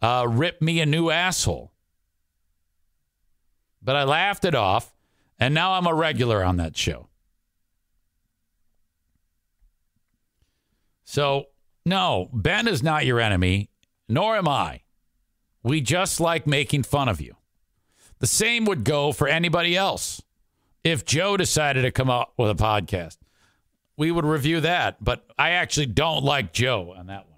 ripped me a new asshole. But I laughed it off, and now I'm a regular on that show. So, no, Ben is not your enemy, nor am I. We just like making fun of you. The same would go for anybody else. If Joe decided to come out with a podcast, we would review that. But I actually don't like Joe on that one.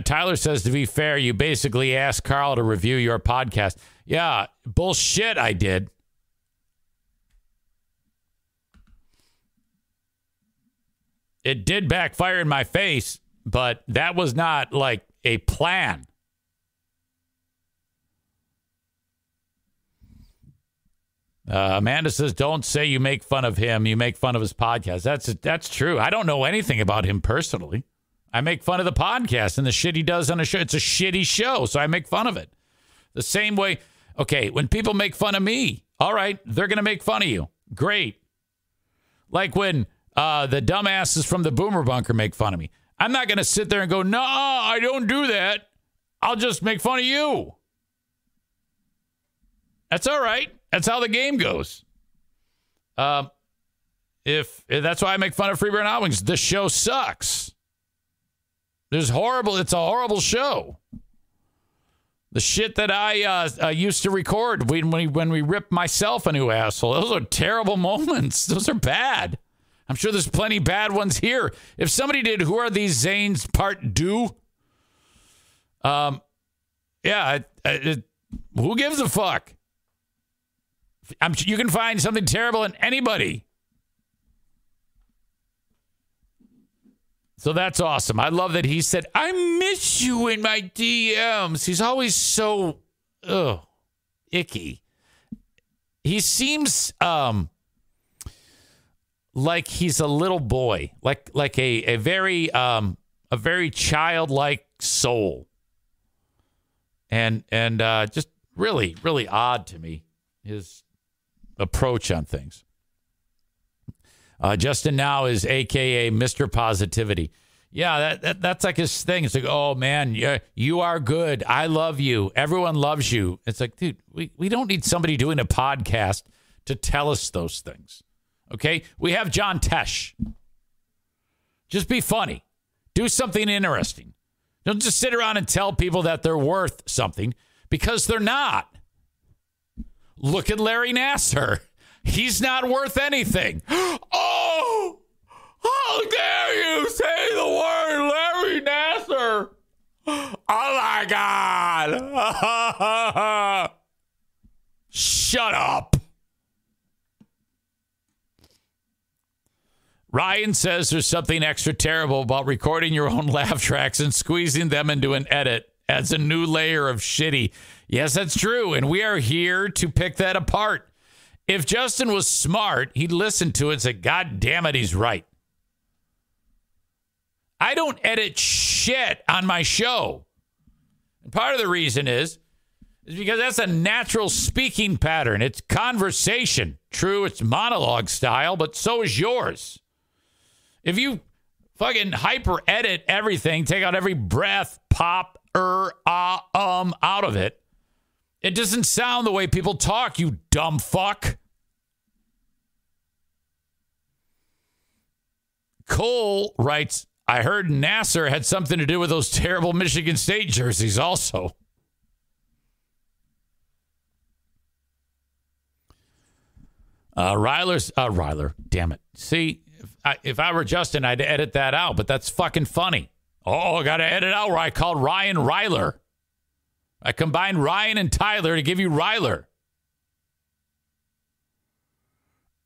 Tyler says, to be fair, you basically asked Carl to review your podcast. Yeah, bullshit, I did. It did backfire in my face, but that was not like a plan. Amanda says, don't say you make fun of him. You make fun of his podcast. That's true. I don't know anything about him personally. I make fun of the podcast and the shit he does on the show. It's a shitty show, so I make fun of it. The same way, okay, when people make fun of me, all right, they're going to make fun of you. Great. Like when the dumbasses from the Boomer Bunker make fun of me. I'm not going to sit there and go, no, I don't do that. I'll just make fun of you. That's all right. That's how the game goes. If that's why I make fun of Freeburn Hot Wings. The show sucks. It's a horrible show. The shit that I used to record when we ripped myself a new asshole. Those are terrible moments. Those are bad. I'm sure there's plenty bad ones here. If somebody did Who Are These Zanes Part 2, who gives a fuck? You can find something terrible in anybody. So that's awesome. I love that he said, I miss you in my DMs. He's always so icky. He seems like he's a little boy, like a very childlike soul. And just really, really odd to me, his approach on things. Justin Now is AKA Mr. Positivity. Yeah, that's like his thing. It's like, oh man, you are good. I love you. Everyone loves you. It's like, dude, we don't need somebody doing a podcast to tell us those things. Okay? We have John Tesh. Just be funny. Do something interesting. Don't just sit around and tell people that they're worth something because they're not. Look at Larry Nassar. He's not worth anything. Oh, how dare you say the word Larry Nassar? Oh, my God. Shut up. Ryan says there's something extra terrible about recording your own laugh tracks and squeezing them into an edit. Adds a new layer of shitty. Yes, that's true. And we are here to pick that apart. If Justin was smart, he'd listen to it and say, God damn it, he's right. I don't edit shit on my show. And part of the reason is because that's a natural speaking pattern. It's conversation. True, it's monologue style, but so is yours. If you fucking hyper edit everything, take out every breath, pop, out of it, it doesn't sound the way people talk, you dumb fuck. Cole writes, I heard Nassar had something to do with those terrible Michigan State jerseys also. Ryler, damn it. See, if I were Justin, I'd edit that out, but that's fucking funny. Oh, I got to edit out where I called Ryan Ryler. I combined Ryan and Tyler to give you Ryler.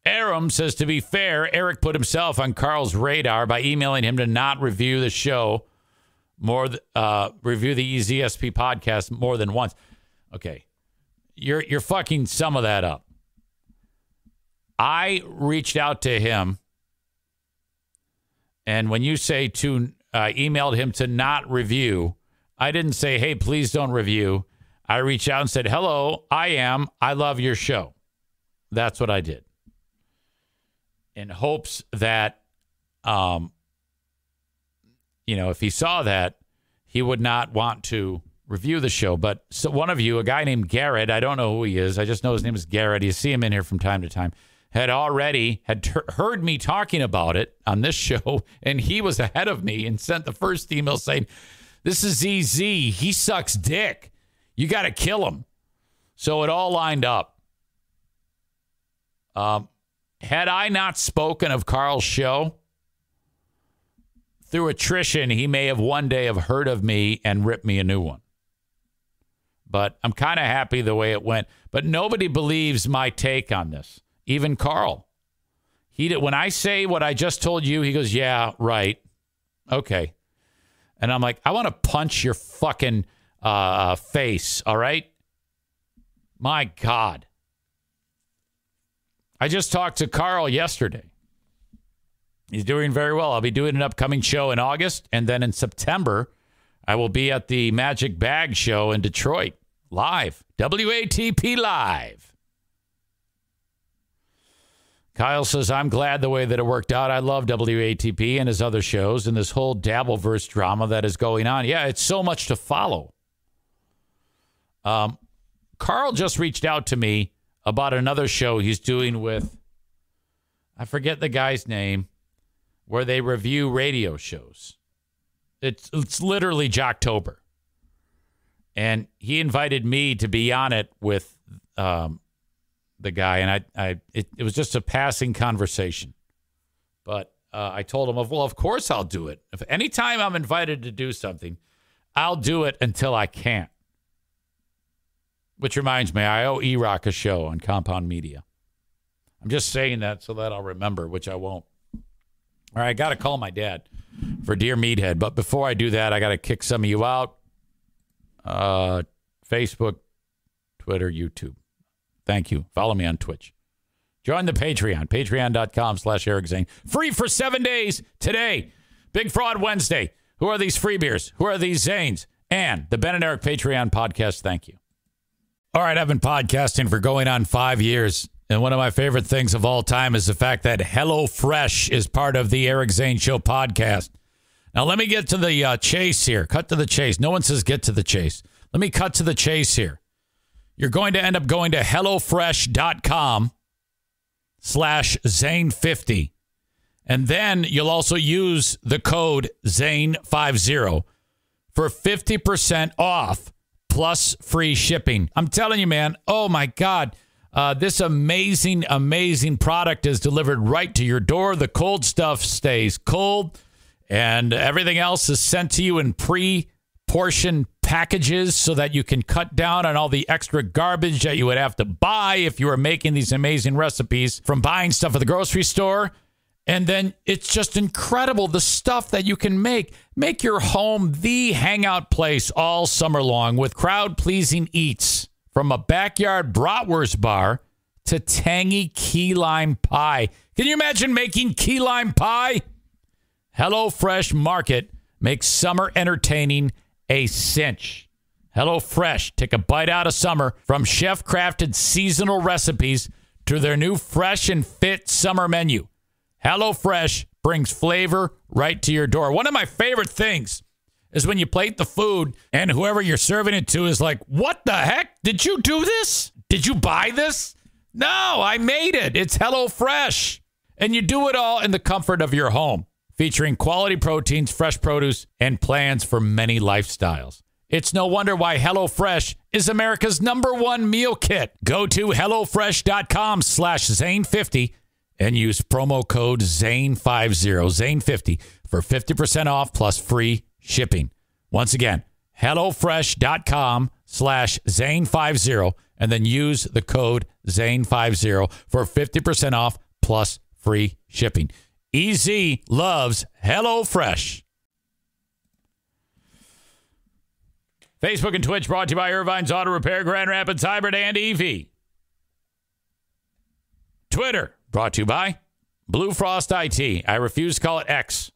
Aram says, to be fair, Eric put himself on Carl's radar by emailing him to not review the show review the EZSP podcast more than once. Okay. You're fucking some of that up. I reached out to him, and when you say emailed him to not review, I didn't say, hey, please don't review. I reached out and said, hello, I love your show. That's what I did. In hopes that, if he saw that, he would not want to review the show. But so one of you, a guy named Garrett, I don't know who he is. I just know his name is Garrett. You see him in here from time to time. Had heard me talking about it on this show, and he was ahead of me and sent the first email saying, this is EZ. He sucks dick. You got to kill him. So it all lined up. Had I not spoken of Carl's show, through attrition, he may have one day have heard of me and ripped me a new one. But I'm kind of happy the way it went. But nobody believes my take on this. Even Carl. When I say what I just told you, he goes, yeah, right. Okay. And I'm like, I want to punch your fucking face, all right? My God. I just talked to Carl yesterday. He's doing very well. I'll be doing an upcoming show in August, and then in September, I will be at the Magic Bag Show in Detroit, live. WATP Live. Kyle says, I'm glad the way that it worked out. I love WATP and his other shows and this whole Dabbleverse drama that is going on. Yeah, it's so much to follow. Carl just reached out to me about another show he's doing with, I forget the guy's name, where they review radio shows. It's literally Jocktober. And he invited me to be on it with the guy, and it was just a passing conversation. But I told him, well, of course I'll do it. If anytime I'm invited to do something, I'll do it until I can't. Which reminds me, I owe E-Rock a show on Compound Media. I'm just saying that so that I'll remember, which I won't. All right, I got to call my dad for Dear Meathead. But before I do that, I got to kick some of you out. Facebook, Twitter, YouTube. Thank you. Follow me on Twitch. Join the Patreon. Patreon.com/Eric Zane. Free for 7 days today. Big Fraud Wednesday. Who are these free beers? Who are these Zanes? And the Ben and Eric Patreon podcast. Thank you. All right, I've been podcasting for going on 5 years. And one of my favorite things of all time is the fact that HelloFresh is part of the Eric Zane Show podcast. Now, let me get to the chase here. Cut to the chase. No one says get to the chase. Let me cut to the chase here. You're going to end up going to HelloFresh.com/Zane50. And then you'll also use the code Zane50 for 50% off plus free shipping. I'm telling you, man, oh my God. This amazing, amazing product is delivered right to your door. The cold stuff stays cold, and everything else is sent to you in pre-portioned packages so that you can cut down on all the extra garbage that you would have to buy if you were making these amazing recipes from buying stuff at the grocery store. And then it's just incredible, the stuff that you can make. Make your home the hangout place all summer long with crowd-pleasing eats. From a backyard bratwurst bar to tangy key lime pie. Can you imagine making key lime pie? HelloFresh Market makes summer entertaining a cinch. HelloFresh, take a bite out of summer from chef-crafted seasonal recipes to their new fresh and fit summer menu. HelloFresh brings flavor right to your door. One of my favorite things is when you plate the food and whoever you're serving it to is like, what the heck? Did you do this? Did you buy this? No, I made it. It's HelloFresh. And you do it all in the comfort of your home, featuring quality proteins, fresh produce, and plans for many lifestyles. It's no wonder why HelloFresh is America's #1 meal kit. Go to HelloFresh.com/Zane50 and use promo code Zane50, Zane50 for 50% off plus free shipping. Once again, HelloFresh.com/Zane50 and then use the code Zane50 for 50% off plus free shipping. EZ loves HelloFresh. Facebook and Twitch brought to you by Irvine's Auto Repair, Grand Rapids Hybrid, and EV. Twitter brought to you by Blue Frost IT. I refuse to call it X.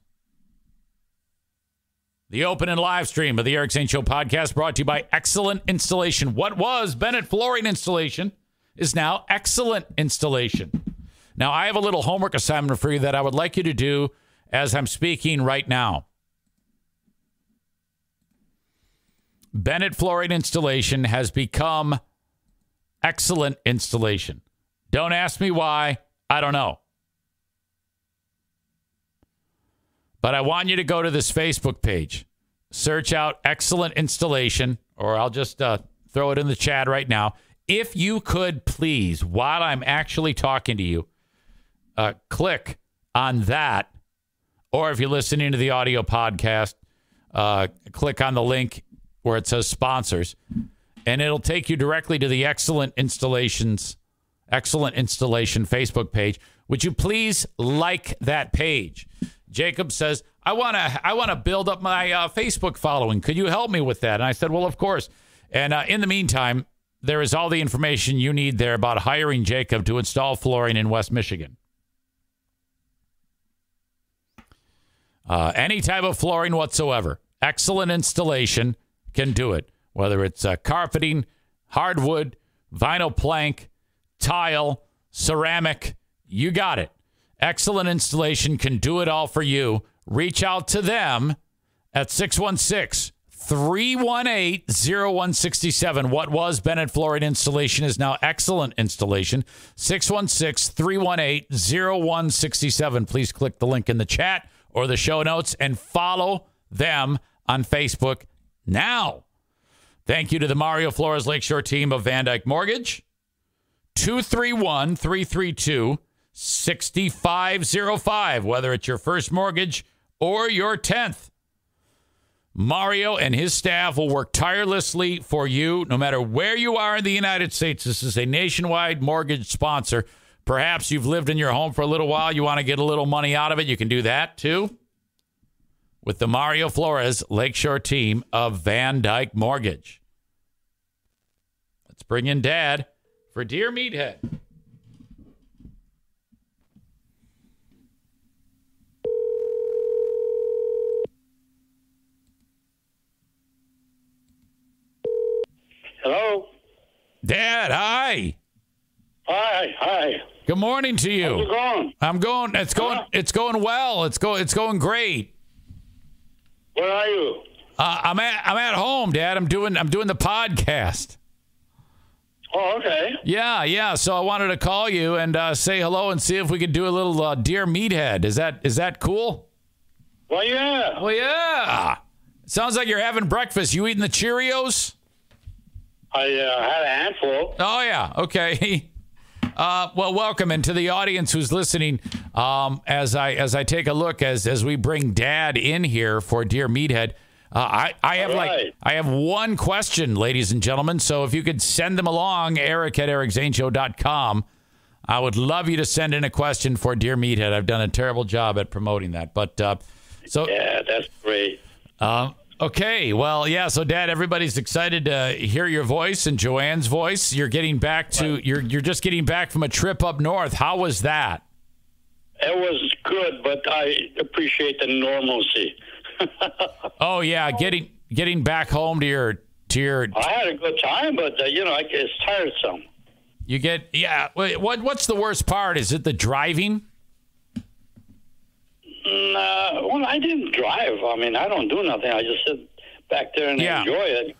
The open and live stream of the Eric Zane Show podcast brought to you by Excellent Installation. What was Bennett Flooring Installation is now Excellent Installation. Now, I have a little homework assignment for you that I would like you to do as I'm speaking right now. Bennett Flooring Installation has become Excellent Installation. Don't ask me why. I don't know. But I want you to go to this Facebook page, search out Excellent Installation, or I'll just throw it in the chat right now. If you could please, while I'm actually talking to you, click on that. Or if you're listening to the audio podcast, click on the link where it says sponsors, and it'll take you directly to the Excellent Installation Facebook page. Would you please like that page? Jacob says, I want to build up my Facebook following. Could you help me with that? And I said, well, of course. And in the meantime, there is all the information you need there about hiring Jacob to install flooring in West Michigan. Any type of flooring whatsoever. Excellent Installation can do it. Whether it's carpeting, hardwood, vinyl plank, tile, ceramic, you got it. Excellent Installation can do it all for you. Reach out to them at 616-318-0167. What was Bennett Flooring Installation is now Excellent Installation. 616-318-0167. Please click the link in the chat or the show notes and follow them on Facebook now. Thank you to the Mario Flores Lakeshore team of Van Dyke Mortgage. 231-332-6505, whether it's your first mortgage or your 10th. Mario and his staff will work tirelessly for you no matter where you are in the United States. This is a nationwide mortgage sponsor. Perhaps you've lived in your home for a little while. You want to get a little money out of it. You can do that too with the Mario Flores Lakeshore team of Van Dyke Mortgage. Let's bring in Dad for Dear Meathead. Hello? Dad, hi. Hi. Good morning to you. How's it going? It's going well. It's going great. Where are you? I'm at home, Dad. I'm doing the podcast. Oh, okay. Yeah. So I wanted to call you and say hello and see if we could do a little Dear Meathead. Is that cool? Well, yeah. Well, yeah. Sounds like you're having breakfast. You eating the Cheerios? I had a handful. Oh yeah. Okay. Well, welcome, and to the audience who's listening. As I take a look as we bring Dad in here for Dear Meathead, I have one question, ladies and gentlemen. So if you could send them along, Eric at EricZaneShow.com. I would love you to send in a question for Dear Meathead. I've done a terrible job at promoting that, but yeah, that's great. Okay, well, yeah. So, Dad, everybody's excited to hear your voice and Joanne's voice. You're getting back to you're just getting back from a trip up north. How was that? It was good, but I appreciate the normalcy. Oh yeah, getting back home to your. I had a good time, but it's tiresome. You get What's the worst part? Is it the driving? Well, I didn't drive. I mean, I don't do nothing. I just sit back there and enjoy it.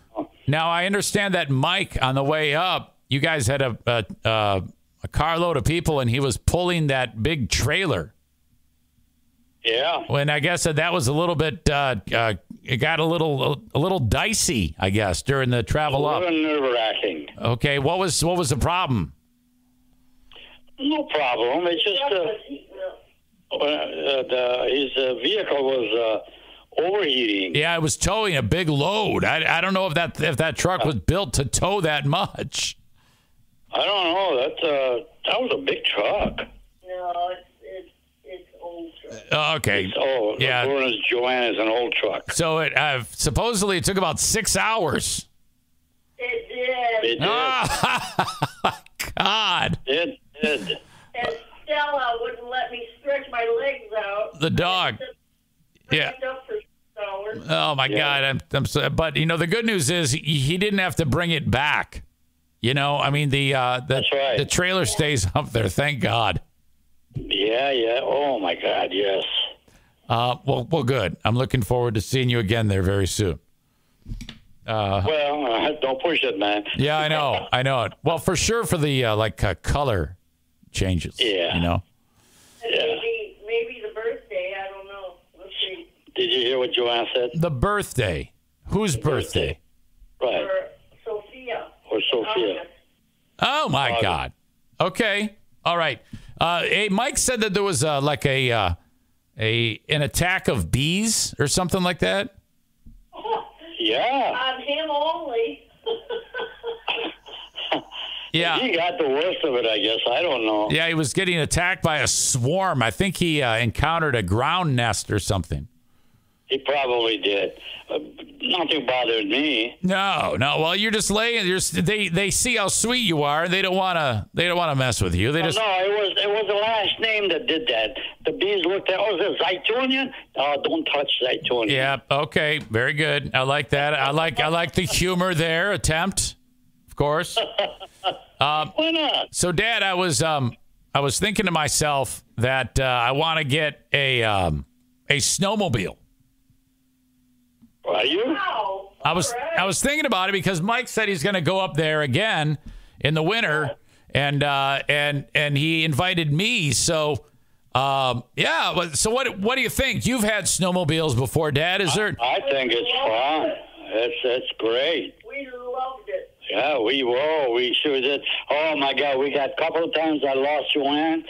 Now, I understand that Mike, on the way up, you guys had a carload of people, and he was pulling that big trailer. Yeah. And I guess that was a little bit, it got a little dicey, I guess, during the travel up. A little nerve-wracking. Okay, what was the problem? No problem. It's just his vehicle was overheating. Yeah, it was towing a big load. I don't know if that truck was built to tow that much. I don't know. That was a big truck. No, it's old truck. Okay. It's old. Yeah. Joanne is an old truck. So it supposedly it took about 6 hours. It did. It did. God. It did. And Stella wouldn't let me stretch my legs out. The dog. Yeah. Up for 6 hours. Oh my God! I'm so, but the good news is he didn't have to bring it back. I mean That's right. the trailer stays up there. Thank God. Yeah. Oh my God, yes. Well, good. I'm looking forward to seeing you again there very soon. Don't push it, man. Yeah, I know it. Well, for sure for the color changes. Yeah. And maybe the birthday. I don't know. Let's see. Did you hear what Joanne said? The birthday. Whose birthday? Right. Or Sophia. Sophia. Oh my God. Okay. All right. Hey, Mike said that there was an attack of bees or something like that. Yeah. On him only. Yeah. He got the worst of it, I guess. I don't know. Yeah, he was getting attacked by a swarm. I think he encountered a ground nest or something. He probably did. Nothing bothered me. No. Well, you're just laying. They see how sweet you are. They don't want to mess with you. They just. No, it was the last name that did that. The bees looked at. Oh, is it Zaytunian? Oh, don't touch Zaytunian. Yeah. Okay. Very good. I like that. I like the humor there. Attempt, of course. Why not? So, Dad, I was thinking to myself that I want to get a snowmobile. Are you? Wow. I was thinking about it because Mike said he's going to go up there again in the winter, and he invited me. So, yeah. So what do you think? You've had snowmobiles before, Dad? Is there? I think it's fun. It's great. We loved it. Yeah, we sure did. Oh my God, we got a couple of times I lost Joanne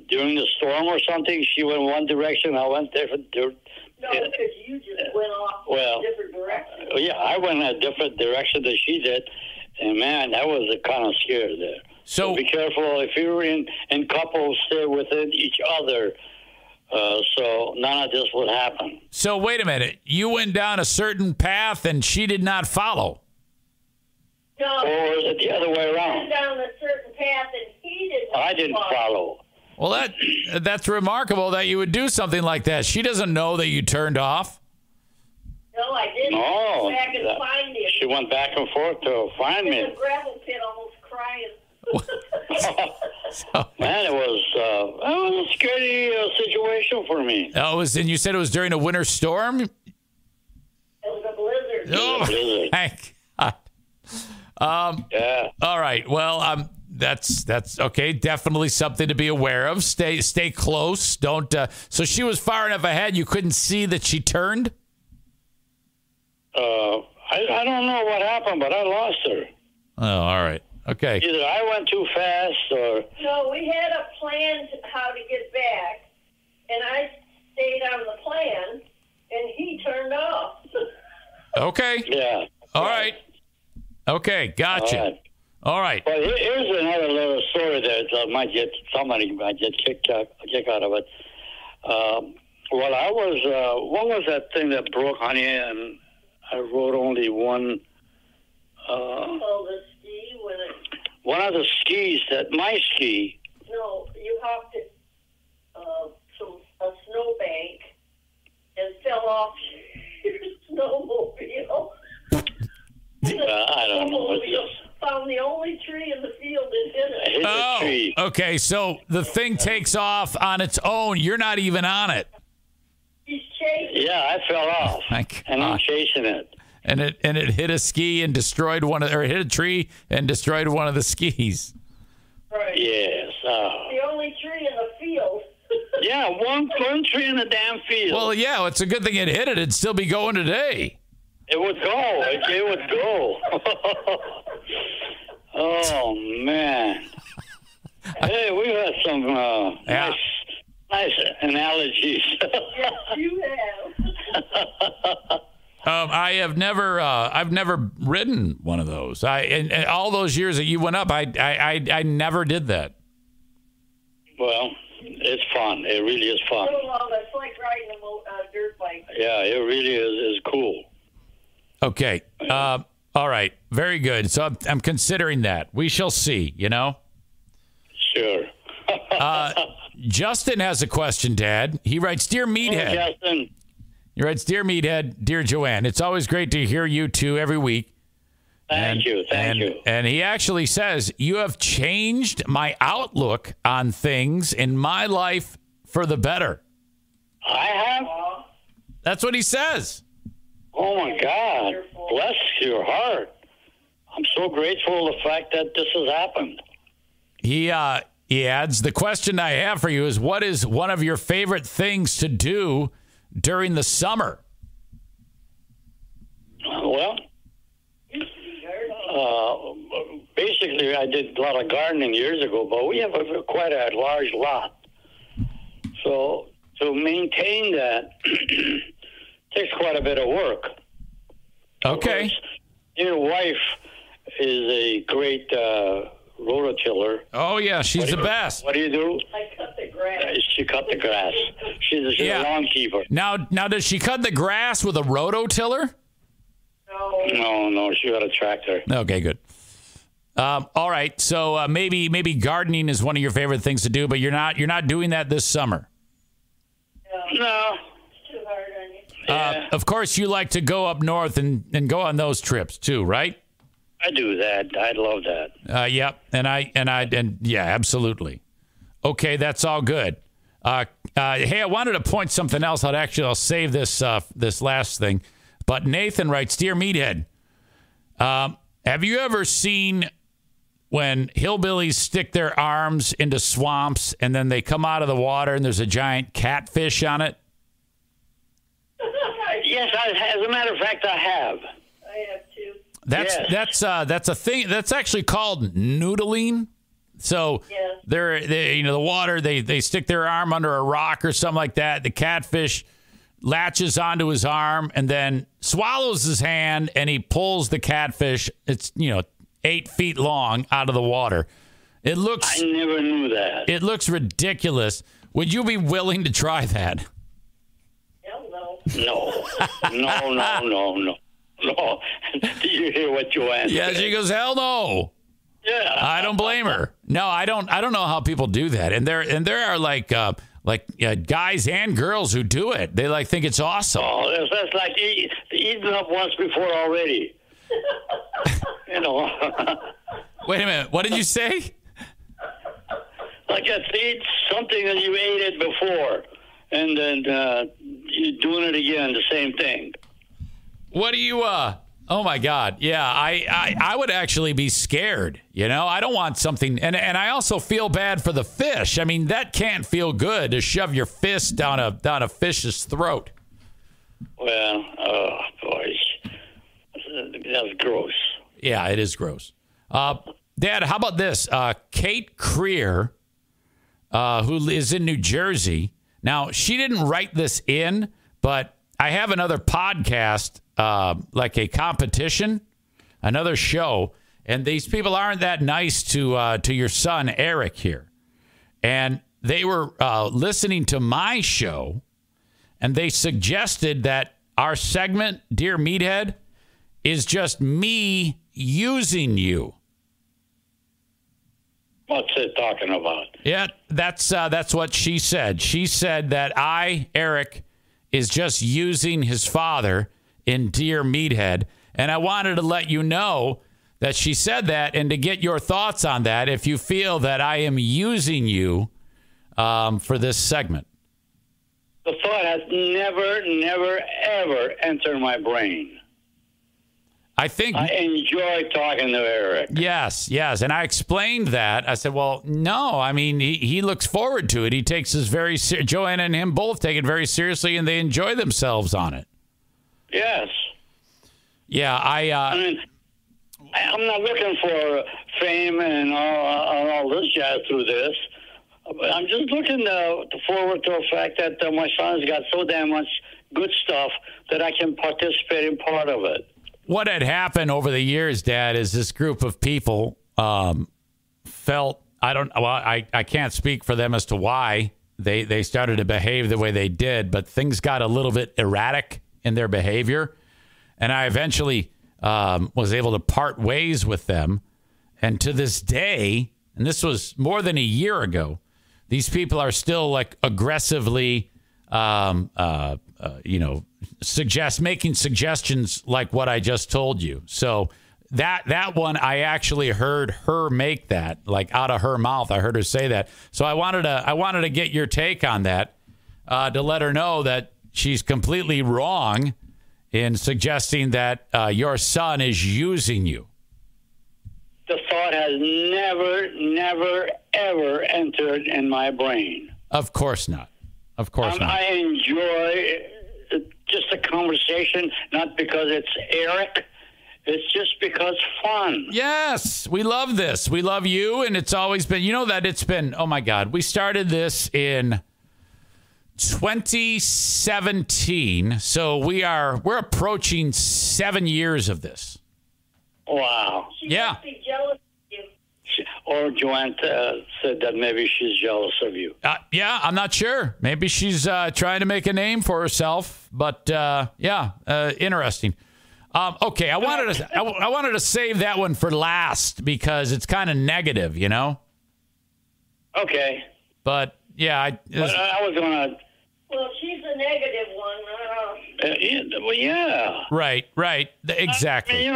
during the storm or something. She went one direction, I went different. No, because you just went off in a different direction. Yeah, I went in a different direction than she did, and man, that was a kind of scare there. So be careful if you're in couples, stay within each other. So none of this would happen. So wait a minute, you went down a certain path and she did not follow. No, or was it the other way around? went down a certain path and he didn't. I didn't follow. Well, that's remarkable that you would do something like that. She doesn't know that you turned off. No, I didn't. Oh, Back and find him. She went back and forth to find me. In the gravel pit, almost crying. Man, it was a scary situation for me. Oh, and you said it was during a winter storm? It was a blizzard. Oh, blizzard. Thank God. Yeah. All right. Well, that's okay. Definitely something to be aware of. Stay close. Don't. So she was far enough ahead you couldn't see that she turned. I don't know what happened, but I lost her. Oh, all right. Okay. Either I went too fast or. No, we had a plan how to get back, and I stayed on the plan, and he turned off. Okay. Yeah. All right. Okay. Gotcha. All right. Well, here's another little story that somebody might get kick out of it. Well, I was what was that thing that broke, honey? And I rode only one. The ski when it. One of the skis my ski. No, you hopped it a snowbank and fell off your snowmobile. I don't know. Found the only tree in the field and hit it. Hit the tree. Okay. So the thing takes off on its own. You're not even on it. He's chasing. Yeah, I fell off, and I'm chasing it. And it hit a ski and destroyed hit a tree and destroyed one of the skis. Right. Yes. The only tree in the field. Yeah, one tree in the damn field. Well, yeah, it's a good thing it hit it. It'd still be going today. It would go. It would go. Oh, man. Hey, we've had some nice analogies. Yes, you have. I've never ridden one of those. In all those years that you went up, I never did that. Well, it's fun. It really is fun. It's like riding a dirt bike. Yeah, it really is cool. Okay. All right. Very good. So I'm considering that. We shall see, Sure. Justin has a question, Dad. He writes, Dear Meathead. Justin. He writes, Dear Meathead, Dear Joanne, it's always great to hear you two every week. Thank you. And he actually says, you have changed my outlook on things in my life for the better. I have? That's what he says. Oh, my God. Bless your heart. I'm so grateful for the fact that this has happened. He adds, the question I have for you is, what is one of your favorite things to do during the summer? Well, basically, I did a lot of gardening years ago, but we have quite a large lot. So to maintain that takes quite a bit of work. Okay. Your wife is a great rototiller. Oh, yeah, she's the best. What do you do? I cut the grass. She cut the grass. She's a lawn keeper. Now, does she cut the grass with a rototiller? No, she got a tractor. Okay, good. All right, so maybe gardening is one of your favorite things to do, but you're not doing that this summer. No. It's too hard on you. Yeah. Of course, you like to go up north and go on those trips too, right? I do that. I love that. Yep, and yeah, absolutely. Okay, that's all good. Hey, I wanted to point something else out. Actually, I'll save this last thing. But Nathan writes, Dear Meathead, have you ever seen when hillbillies stick their arms into swamps and then they come out of the water and there's a giant catfish on it? Yes, as a matter of fact, I have. I have too. That's a thing. That's actually called noodling. So they the water, they stick their arm under a rock or something like that. The catfish latches onto his arm and then swallows his hand, and he pulls the catfish. It's 8 feet long out of the water. I never knew that. It looks ridiculous. Would you be willing to try that? Hell no. No. Do you hear what Joanne Yeah, said? she goes, hell no. Yeah. I don't blame her. No, I don't know how people do that. And there are like guys and girls who do it. They think it's awesome. Oh, that's like eating up once before already. Wait a minute. What did you say? Like to eat something that you ate it before, and then you're doing it again, the same thing. What do you? Oh my God! Yeah, I would actually be scared. I don't want something, and I also feel bad for the fish. I mean, that can't feel good to shove your fist down a fish's throat. Well, oh boy, that's gross. Yeah, it is gross. Dad, how about this? Kate Creer, who is in New Jersey. Now, she didn't write this in, but I have another podcast, like a competition, another show, and these people aren't that nice to your son, Eric, here. And they were listening to my show, and they suggested that our segment, Dear Meathead, is just me using you. What's it talking about? Yeah, that's what she said. She said that Eric, is just using his father in Dear Meathead. And I wanted to let you know that she said that and to get your thoughts on that if you feel that I am using you for this segment. The thought has never, ever entered my brain. I enjoy talking to Eric. Yes. And I explained that. I said, well, no, I mean, he looks forward to it. He takes this Joanna and him both take it very seriously, and they enjoy themselves on it. Yes. Yeah, I'm not looking for fame and all this jazz through this. I'm just looking forward to the fact that my son's got so damn much good stuff that I can participate in part of it. What had happened over the years, Dad, is this group of people felt, I can't speak for them as to why they started to behave the way they did, but things got a little bit erratic in their behavior. And I eventually was able to part ways with them. And to this day, and this was more than a year ago, these people are still aggressively making suggestions like what I just told you. So that one, I actually heard her make that, like out of her mouth. I heard her say that. So I wanted to get your take on that, to let her know that she's completely wrong in suggesting that your son is using you. The thought has never, ever entered in my brain. Of course not. Of course not. I enjoy just a conversation, not because it's Eric. It's just because fun. Yes, we love this. We love you, and it's always been, it's been, oh my God, we started this in 2017, so we're approaching 7 years of this. Wow. She Yeah. must be jealous of you. Or Joanne said that maybe she's jealous of you. Yeah, I'm not sure. Maybe she's trying to make a name for herself, but interesting. Okay, I wanted to save that one for last because it's kind of negative, Okay. But yeah, I was gonna. Well, she's a negative one. Yeah. Right, exactly.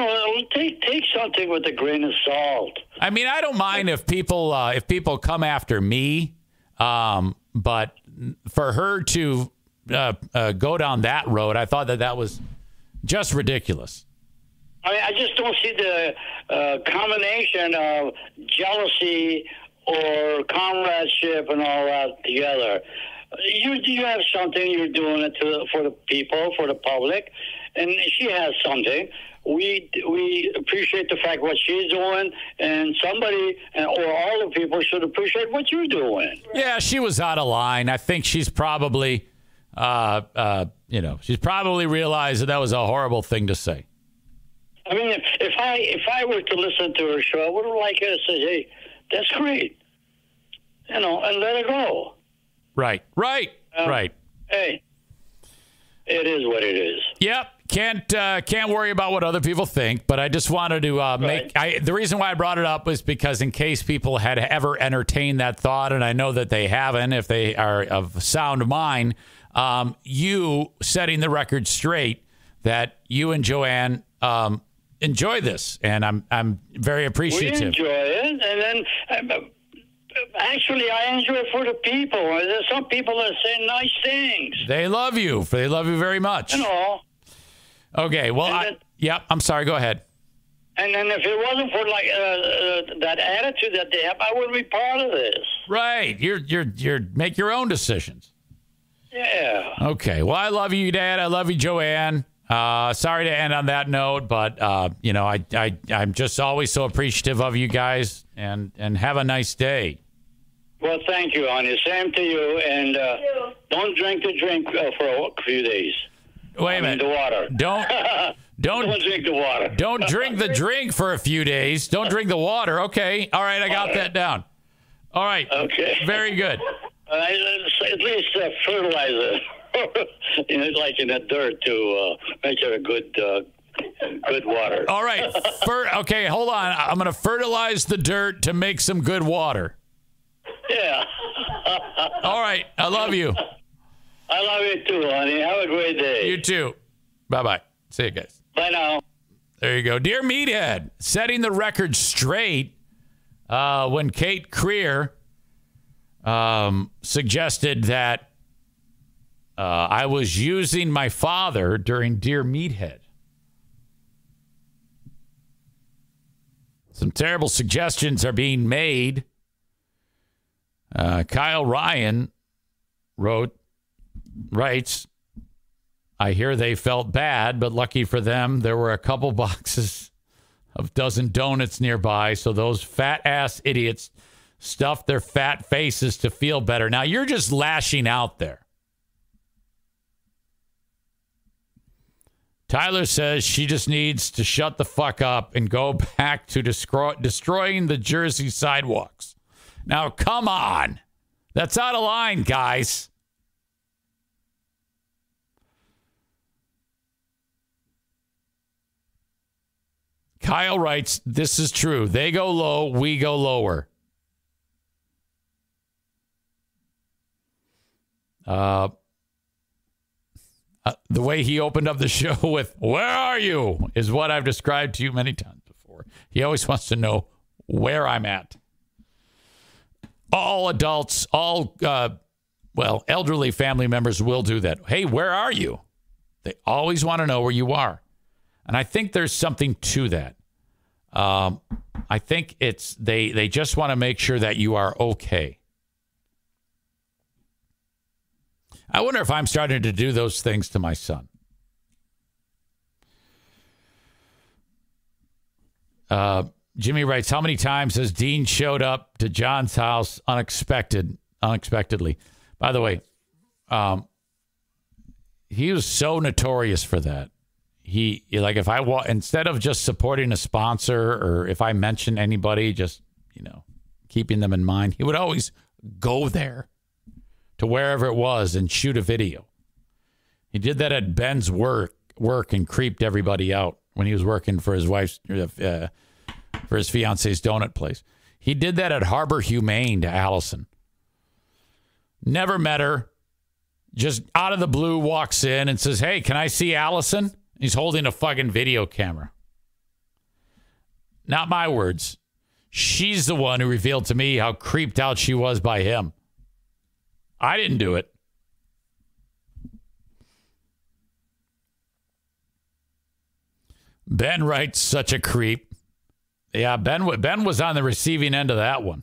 Take something with a grain of salt. I mean, I don't mind if people come after me, but for her to go down that road, I thought that was just ridiculous. I mean, I just don't see the combination of jealousy or comradeship and all that together. You have something, you're doing it for the people, for the public, and she has something. We appreciate the fact what she's doing, and somebody or all the people should appreciate what you're doing. Yeah, she was out of line. I think she's probably, she's probably realized that was a horrible thing to say. I mean, if I were to listen to her show, I would like her to say, "Hey, that's great," and let it go. Right. Hey, it is what it is. Yep. Can't worry about what other people think, but I just wanted to the reason why I brought it up was because in case people had ever entertained that thought, and I know that they haven't, if they are of sound mind, you setting the record straight that you and Joanne enjoy this, and I'm very appreciative. We enjoy it, and then actually I enjoy it for the people. There's some people that say nice things. They love you. They love you very much. Okay. Well, I'm sorry. Go ahead. And then if it wasn't for that attitude that they have, I wouldn't be part of this. Right. You're make your own decisions. Yeah. Okay. Well, I love you, Dad. I love you, Joanne. Sorry to end on that note, but I'm just always so appreciative of you guys, and have a nice day. Well, thank you, honey. Same to you, and don't drink the drink for a few days. Wait a minute. The water. Don't drink the water. Don't drink the drink for a few days. Don't drink the water. Okay. All right. I got that down. All right. Okay. Very good. At least fertilizer. Like in the dirt to make it a good water. All right. Okay, hold on. I'm going to fertilize the dirt to make some good water. Yeah. All right. I love you. I love you too, honey. Have a great day. You too. Bye-bye. See you guys. Bye now. There you go. Dear Meathead, setting the record straight when Kate Creer suggested that I was using my father during Dear Meathead. Some terrible suggestions are being made. Kyle Ryan writes, I hear they felt bad, but lucky for them, there were a couple boxes of dozen donuts nearby, so those fat-ass idiots stuffed their fat faces to feel better. Now, you're just lashing out there. Tyler says she just needs to shut the fuck up and go back to destroying the Jersey sidewalks. Now, come on. That's out of line, guys. Kyle writes, this is true. They go low, we go lower. The way he opened up the show with, "Where are you?" is what I've described to you many times before. He always wants to know where I'm at. All adults, elderly family members will do that. Hey, where are you? They always want to know where you are. And I think there's something to that. I think it's they just want to make sure that you are okay. I wonder if I'm starting to do those things to my son. Jimmy writes, how many times has Dean showed up to John's house unexpectedly? By the way, he was so notorious for that. He, like, if I instead of just supporting a sponsor, or if I mention anybody, just, keeping them in mind, he would always go there to wherever it was and shoot a video. He did that at Ben's work and creeped everybody out when he was working for his wife's, for his fiance's donut place. He did that at Harbor Humane to Allison. Never met her. Just out of the blue walks in and says, "Hey, can I see Allison?" He's holding a fucking video camera. Not my words. She's the one who revealed to me how creeped out she was by him. I didn't do it. Ben writes, such a creep. Yeah, Ben was on the receiving end of that one.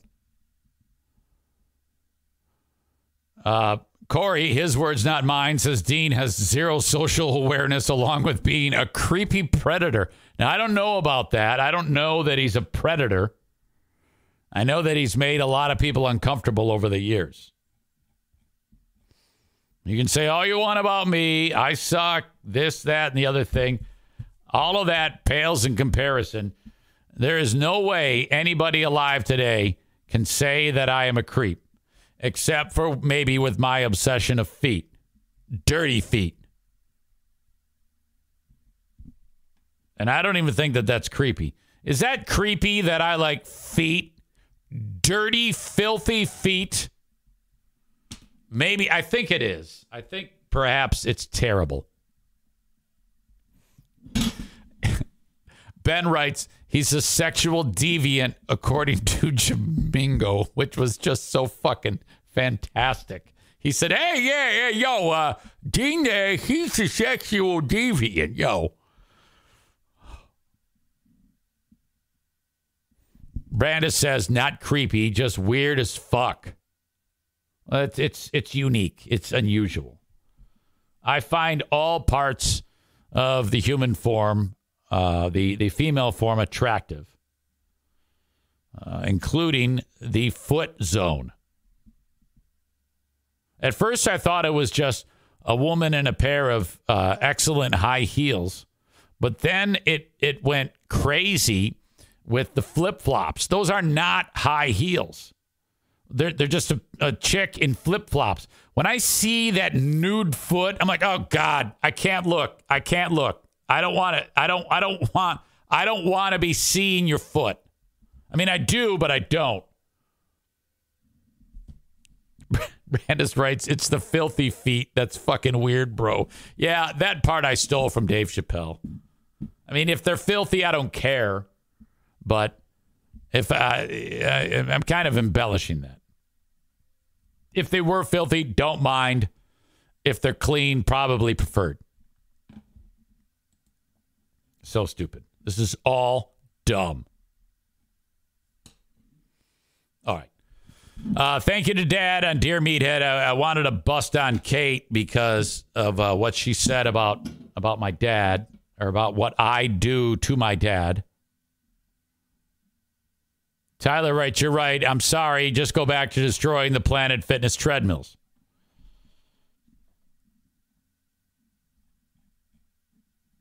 Corey, his words, not mine, says Dean has zero social awareness along with being a creepy predator. Now, I don't know about that. I don't know that he's a predator. I know that he's made a lot of people uncomfortable over the years. You can say all you want about me. I suck, this, that, and the other thing. All of that pales in comparison. There is no way anybody alive today can say that I am a creep, except for maybe with my obsession of feet. Dirty feet. And I don't even think that that's creepy. Is that creepy that I like feet? Dirty, filthy feet? Maybe. I think it is. I think perhaps it's terrible. Ben writes, he's a sexual deviant, according to Jamingo, which was just so fucking fantastic. He said, hey, Dean, he's a sexual deviant, yo. Brandis says, not creepy, just weird as fuck. It's unique. It's unusual. I find all parts of the human form, the female form, attractive, including the foot zone. At first, I thought it was just a woman in a pair of excellent high heels, but then it went crazy with the flip-flops. Those are not high heels. They're just a chick in flip-flops. When I see that nude foot, I'm like, oh God, I can't look. I can't look. I don't want it. I don't want to be seeing your foot. I mean, I do, but I don't. Brandis writes, it's the filthy feet. That's fucking weird, bro. Yeah, that part I stole from Dave Chappelle. I mean, if they're filthy, I don't care. But if I'm kind of embellishing that. If they were filthy, don't mind. If they're clean, probably preferred. So stupid. This is all dumb. All right. Thank you to Dad on Dear Meathead. I wanted to bust on Kate because of what she said about my dad, or about what I do to my dad. Tyler writes, you're right. I'm sorry. Just go back to destroying the Planet Fitness treadmills.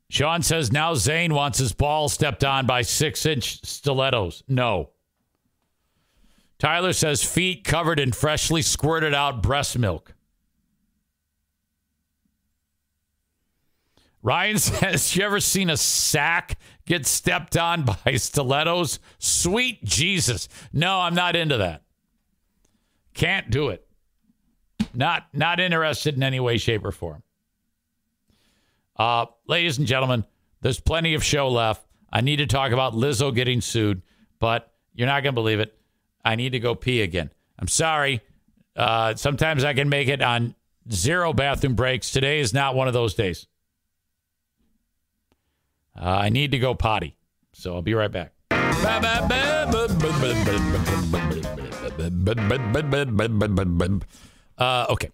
Sean says, now Zane wants his ball stepped on by 6-inch stilettos. No. Tyler says, feet covered in freshly squirted out breast milk. Ryan says, you ever seen a sack get stepped on by stilettos? Sweet Jesus. No, I'm not into that. Can't do it. Not interested in any way, shape, or form. Ladies and gentlemen, there's plenty of show left. I need to talk about Lizzo getting sued, but you're not going to believe it. I need to go pee again. I'm sorry. Sometimes I can make it on 0 bathroom breaks. Today is not one of those days. I need to go potty, so I'll be right back. Okay.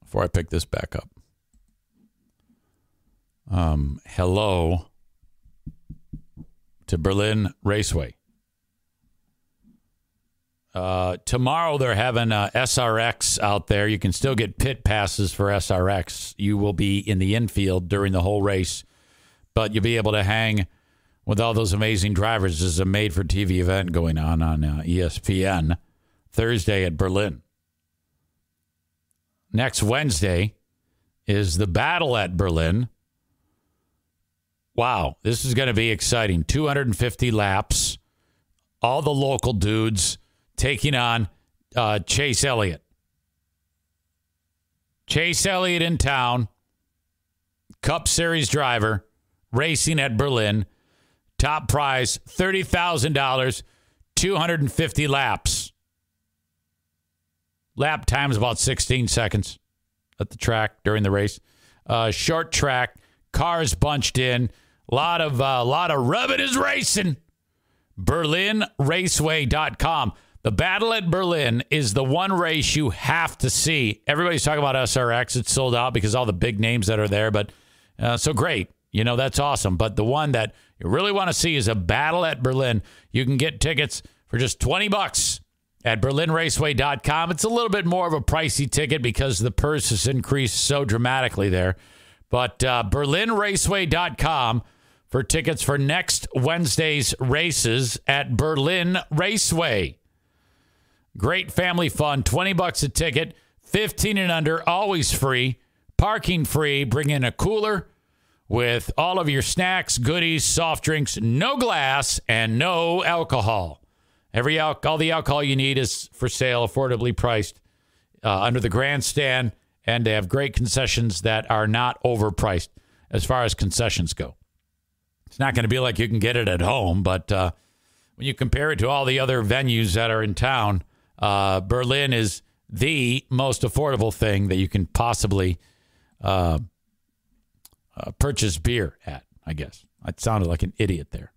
Before I pick this back up. Hello to Berlin Raceway. Tomorrow they're having SRX out there. You can still get pit passes for SRX. You will be in the infield during the whole race, but you'll be able to hang with all those amazing drivers. This is a made-for-TV event going on ESPN Thursday at Berlin. Next Wednesday is the battle at Berlin. Wow, this is going to be exciting. 250 laps. All the local dudes taking on Chase Elliott. Chase Elliott in town. Cup Series driver. Racing at Berlin. Top prize, $30,000. 250 laps. Lap time is about 16 seconds at the track during the race. Short track. Cars bunched in. A lot of rubbing is racing. BerlinRaceway.com. The battle at Berlin is the one race you have to see. Everybody's talking about SRX. It's sold out because all the big names that are there. But so great. You know, that's awesome. But the one that you really want to see is a battle at Berlin. You can get tickets for just $20 at BerlinRaceway.com. It's a little bit more of a pricey ticket because the purse has increased so dramatically there. But BerlinRaceway.com for tickets for next Wednesday's races at Berlin Raceway. Great family fun. $20 a ticket. 15 and under, always free. Parking free. Bring in a cooler with all of your snacks, goodies, soft drinks, no glass, and no alcohol. All the alcohol you need is for sale, affordably priced under the grandstand, and they have great concessions that are not overpriced as far as concessions go. It's not going to be like you can get it at home, but when you compare it to all the other venues that are in town, Berlin is the most affordable thing that you can possibly purchase beer at, I guess. I sounded like an idiot there.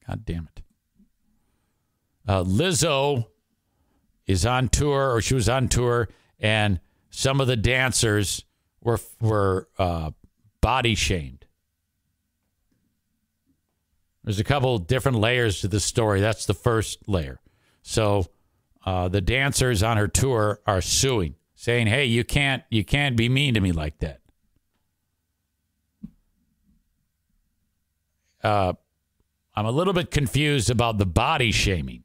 God damn it. Lizzo is on tour, or she was on tour, and some of the dancers were body shamed. There's a couple different layers to this story. That's the first layer. So the dancers on her tour are suing, saying, "Hey, you can't be mean to me like that." I'm a little bit confused about the body shaming.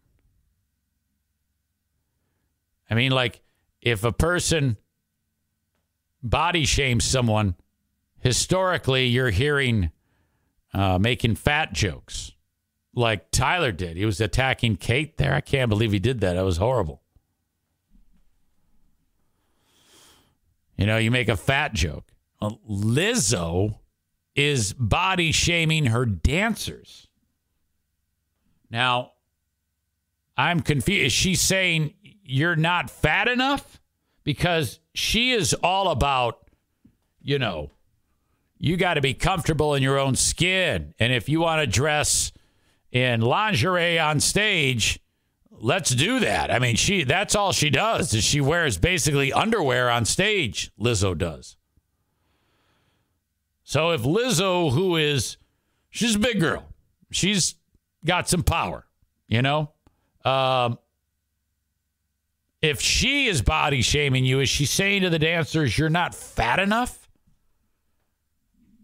I mean, like, if a person body shames someone, historically, you're hearing making fat jokes like Tyler did. He was attacking Kate there. I can't believe he did that. That was horrible. You know, you make a fat joke. Lizzo is body shaming her dancers. Now, I'm confused. Is she saying you're not fat enough? Because she is all about, you know, you got to be comfortable in your own skin. And if you want to dress in lingerie on stage, let's do that. I mean, that's all she does is she wears basically underwear on stage, Lizzo does. So if Lizzo, she's a big girl. She's got some power, you know? If she is body shaming you, is she saying to the dancers, you're not fat enough?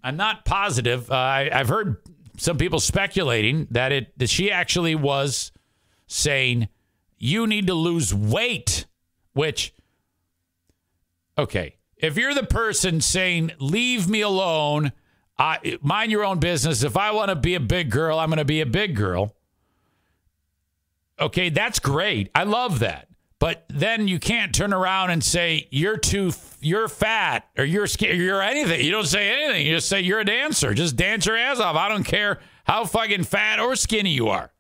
I'm not positive. I've heard some people speculating that she actually was saying, you need to lose weight, which, okay, if you're the person saying, leave me alone, mind your own business. If I want to be a big girl, I'm going to be a big girl. Okay, that's great. I love that. But then you can't turn around and say you're fat or you're skinny or you're anything. You don't say anything. You just say you're a dancer. Just dance your ass off. I don't care how fucking fat or skinny you are.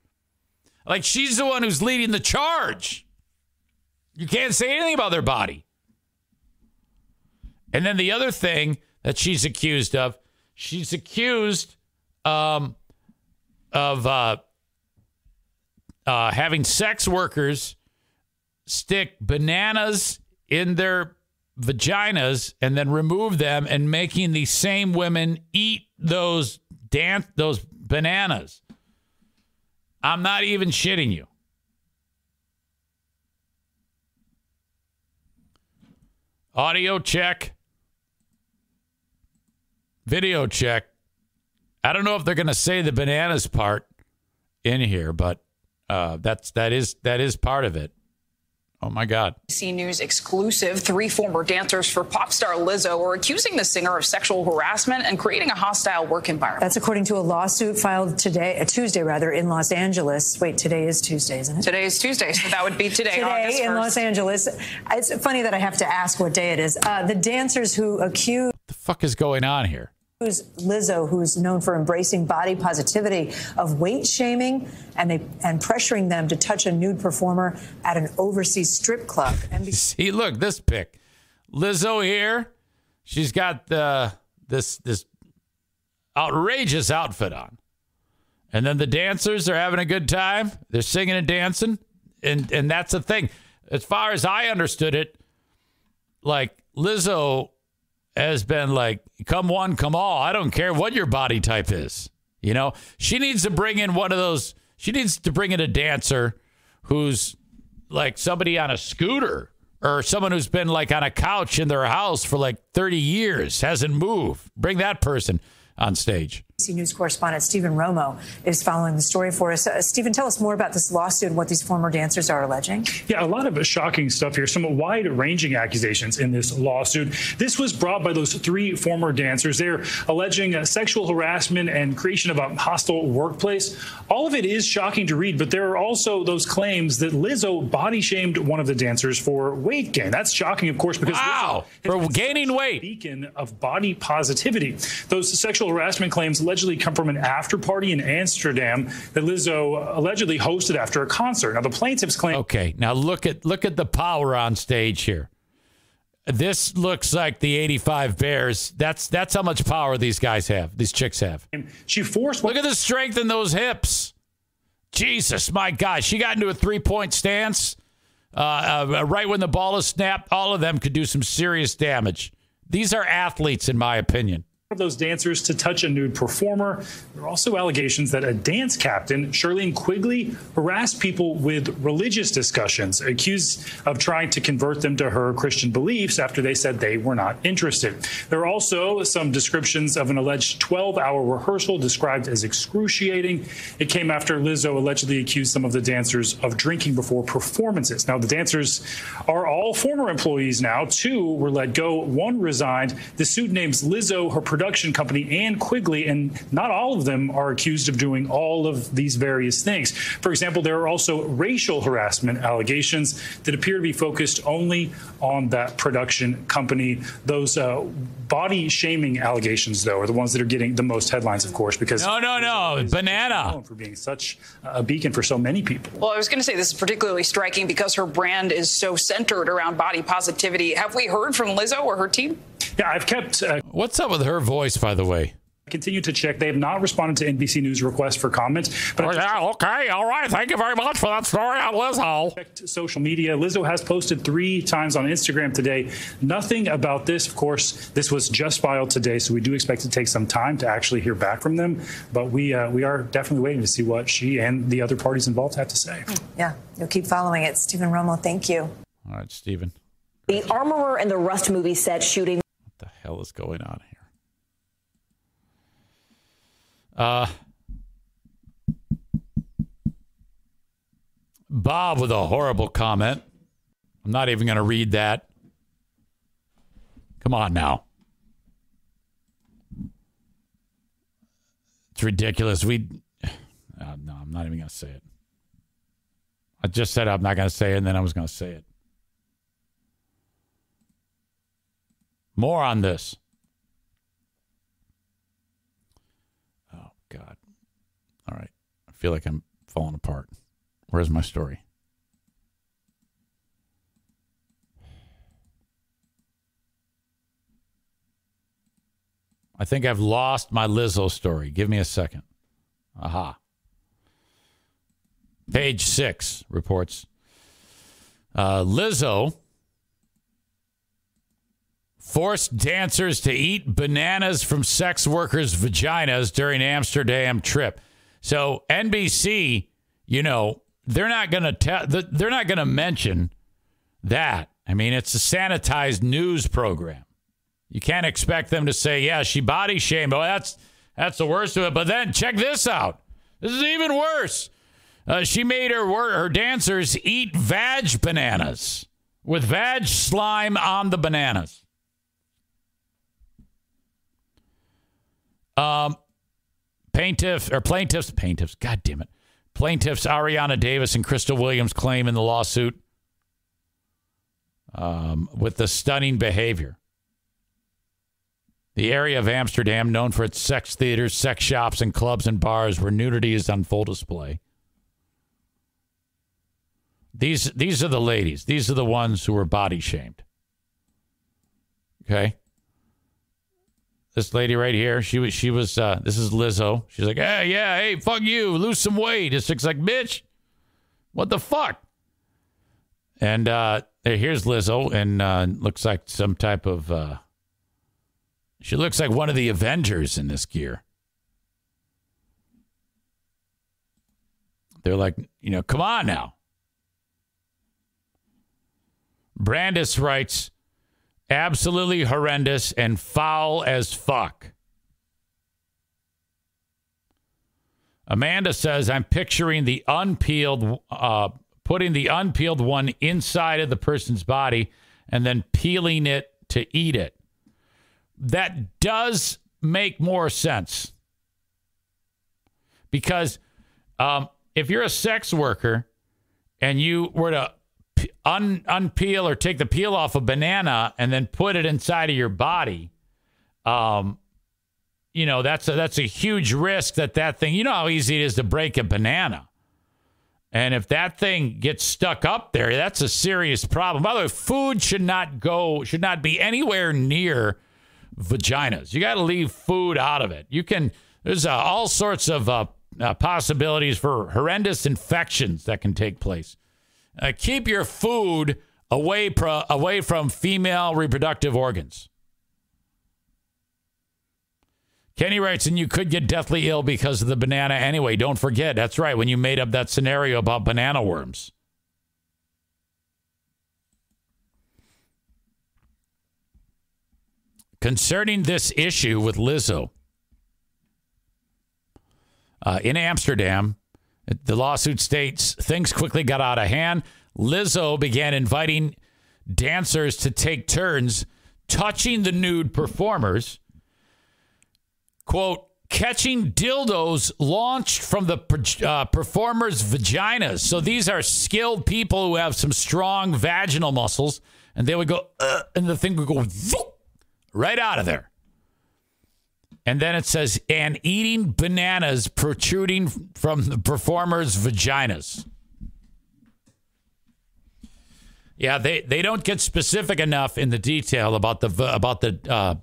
Like, she's the one who's leading the charge. You can't say anything about their body. And then the other thing that she's accused of, she's accused of having sex workers stick bananas in their vaginas and then remove them and making these same women eat those bananas. I'm not even shitting you. Audio check. Video check. I don't know if they're going to say the bananas part in here, but that is part of it. Oh, my God. ABC News exclusive. 3 former dancers for pop star Lizzo are accusing the singer of sexual harassment and creating a hostile work environment. That's according to a lawsuit filed Tuesday, in Los Angeles. Wait, today is Tuesday, isn't it? Today is Tuesday, so that would be today, August 1st. In Los Angeles. It's funny that I have to ask what day it is. The dancers who accuse... What the fuck is going on here? Lizzo, who's known for embracing body positivity, of weight shaming and pressuring them to touch a nude performer at an overseas strip club. See, look, this pic. Lizzo here. She's got this outrageous outfit on. And then the dancers are having a good time. They're singing and dancing. And that's the thing. As far as I understood it, like, Lizzo has been like, come one, come all. I don't care what your body type is. You know, she needs to bring in one of those. She needs to bring in a dancer who's like somebody on a scooter or someone who's been like on a couch in their house for like 30 years, hasn't moved. Bring that person on stage. ABC News correspondent Stephen Romo is following the story for us. Stephen, tell us more about this lawsuit and what these former dancers are alleging. Yeah, a lot of shocking stuff here. Some wide-ranging accusations in this lawsuit. This was brought by those 3 former dancers. They're alleging sexual harassment and creation of a hostile workplace. All of it is shocking to read, but there are also those claims that Lizzo body-shamed one of the dancers for weight gain. That's shocking, of course, because for gaining weight. Beacon of body positivity. Those sexual harassment claims allegedly come from an after party in Amsterdam that Lizzo allegedly hosted after a concert. Now, the plaintiffs claim... Okay, now look at the power on stage here. This looks like the 85 Bears. That's how much power these guys have, these chicks have. She forced... Look at the strength in those hips. Jesus, my God. She got into a 3-point stance right when the ball is snapped. All of them could do some serious damage. These are athletes, in my opinion. Of those dancers to touch a nude performer. There are also allegations that a dance captain, Shirlene Quigley, harassed people with religious discussions, accused of trying to convert them to her Christian beliefs after they said they were not interested. There are also some descriptions of an alleged 12-hour rehearsal described as excruciating. It came after Lizzo allegedly accused some of the dancers of drinking before performances. Now, the dancers are all former employees now. 2 were let go. 1 resigned. The suit names Lizzo, her production company, and Quigley, and not all of them are accused of doing all of these various things. For example, there are also racial harassment allegations that appear to be focused only on that production company. Those body shaming allegations, though, are the ones that are getting the most headlines, of course, because no, banana for being such a beacon for so many people. Well, I was going to say this is particularly striking because her brand is so centered around body positivity. Have we heard from Lizzo or her team? Yeah, I've kept... What's up with her voice, by the way? Continue to check. They have not responded to NBC News requests for comment. But okay, all right. Thank you very much for that story on Lizzo. Checked social media. Lizzo has posted 3 times on Instagram today. Nothing about this. Of course, this was just filed today, so we do expect to take some time to actually hear back from them. But we are definitely waiting to see what she and the other parties involved have to say. Yeah, you'll keep following it. Stephen Romo, thank you. All right, Stephen. The Armorer and the Rust movie set shooting. What the hell is going on here? Bob with a horrible comment. I'm not even going to read that. Come on now. It's ridiculous. No, I'm not even going to say it. I just said I'm not going to say it, and then I was going to say it. More on this. Oh, God. All right. I feel like I'm falling apart. Where's my story? I think I've lost my Lizzo story. Give me a second. Aha. Page 6 reports Lizzo forced dancers to eat bananas from sex workers' vaginas during Amsterdam trip. So NBC, you know, they're not going to mention that. I mean, it's a sanitized news program. You can't expect them to say, yeah, she body shamed. Oh, that's the worst of it. But then check this out. This is even worse. She made her dancers eat vag bananas with vag slime on the bananas. Plaintiffs, God damn it. Plaintiffs Ariana Davis and Crystal Williams claim in the lawsuit with the stunning behavior. The area of Amsterdam, known for its sex theaters, sex shops, and clubs and bars where nudity is on full display. These are the ladies. These are the ones who were body shamed. Okay? This lady right here, she was this is Lizzo. She's like, hey, fuck you, lose some weight. It's like, bitch, what the fuck? And here's Lizzo, and looks like some type of... She looks like one of the Avengers in this gear. They're like, you know, come on now. Brandis writes, absolutely horrendous and foul as fuck. Amanda says, I'm picturing the unpeeled, putting the unpeeled one inside of the person's body and then peeling it to eat it. That does make more sense. Because if you're a sex worker and you were to unpeel or take the peel off a banana and then put it inside of your body, you know, that's a huge risk that thing, you know how easy it is to break a banana. And if that thing gets stuck up there, that's a serious problem. By the way, food should not be anywhere near vaginas. You got to leave food out of it. There's all sorts of possibilities for horrendous infections that can take place. Keep your food away from female reproductive organs. Kenny writes, and you could get deathly ill because of the banana anyway. Don't forget, that's right, when you made up that scenario about banana worms. Concerning this issue with Lizzo, in Amsterdam, the lawsuit states things quickly got out of hand. Lizzo began inviting dancers to take turns touching the nude performers. Quote, catching dildos launched from the performers' vaginas. So these are skilled people who have some strong vaginal muscles, and they would go, and the thing would go right out of there. And then it says, and eating bananas protruding from the performers' vaginas. Yeah, they don't get specific enough in the detail about the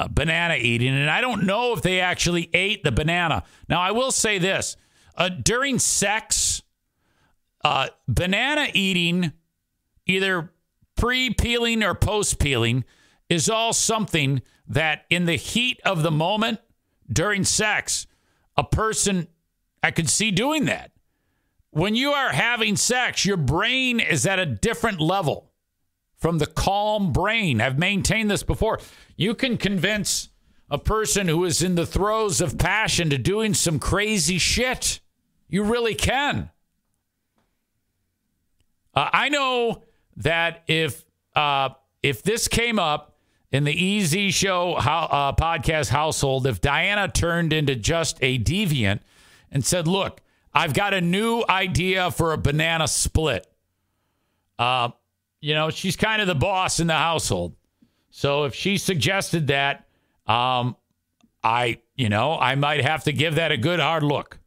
banana eating, and I don't know if they actually ate the banana. Now, I will say this. During sex, banana eating, either pre-peeling or post-peeling, is all something that in the heat of the moment during sex, a person, I could see doing that. When you are having sex, your brain is at a different level from the calm brain. I've maintained this before. You can convince a person who is in the throes of passion to doing some crazy shit. You really can. I know that if this came up in the EZ Show podcast household, if Diana turned into just a deviant and said, look, I've got a new idea for a banana split. She's kind of the boss in the household. So if she suggested that, I might have to give that a good hard look.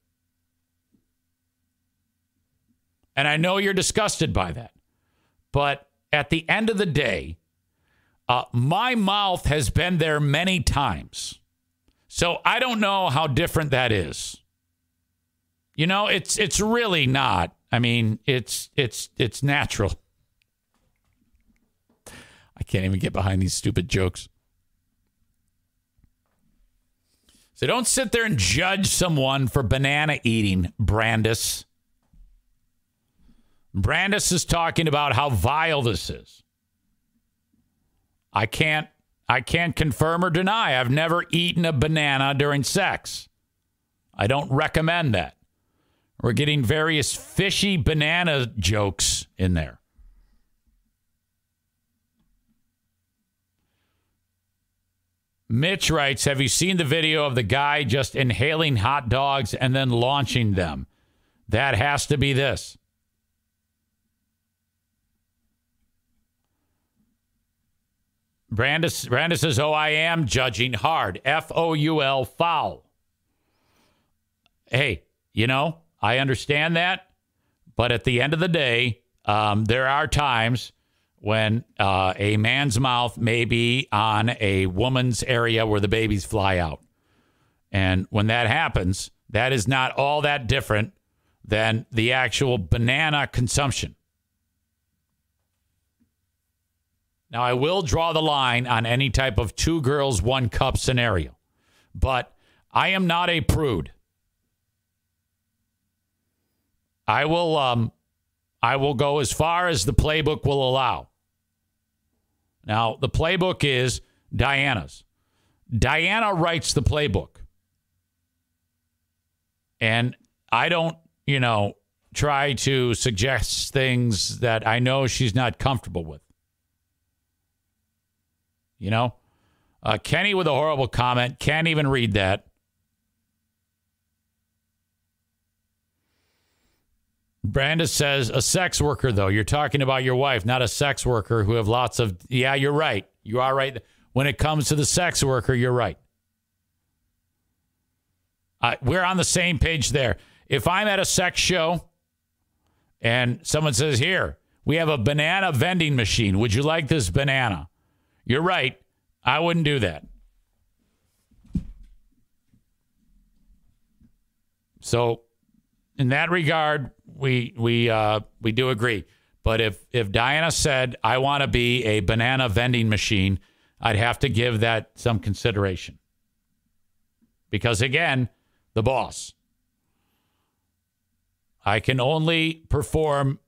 And I know you're disgusted by that. But at the end of the day, my mouth has been there many times. So I don't know how different that is. It's really not. I mean, it's natural. I can't even get behind these stupid jokes. So don't sit there and judge someone for banana eating, Brandis. Brandis is talking about how vile this is. I can't confirm or deny. I've never eaten a banana during sex. I don't recommend that. We're getting various fishy banana jokes in there. Mitch writes, have you seen the video of the guy just inhaling hot dogs and then launching them? That has to be this. Brandis says, I am judging hard. F-O-U-L, foul. Hey, I understand that. But at the end of the day, there are times when a man's mouth may be on a woman's area where the babies fly out. And when that happens, that is not all that different than the actual banana consumption. Now, I will draw the line on any type of 2 girls, 1 cup scenario. But I am not a prude. I will go as far as the playbook will allow. Now, the playbook is Diana's. Diana writes the playbook. And I don't, try to suggest things that I know she's not comfortable with. Kenny with a horrible comment. Can't even read that. Brandis says, a sex worker, though. You're talking about your wife, not a sex worker who have lots of... Yeah, you're right. You are right. When it comes to the sex worker, you're right. We're on the same page there. If I'm at a sex show and someone says, here, we have a banana vending machine. Would you like this banana? You're right. I wouldn't do that. So, in that regard, we do agree. But if Diana said, I want to be a banana vending machine, I'd have to give that some consideration. Because, again, the boss. I can only perform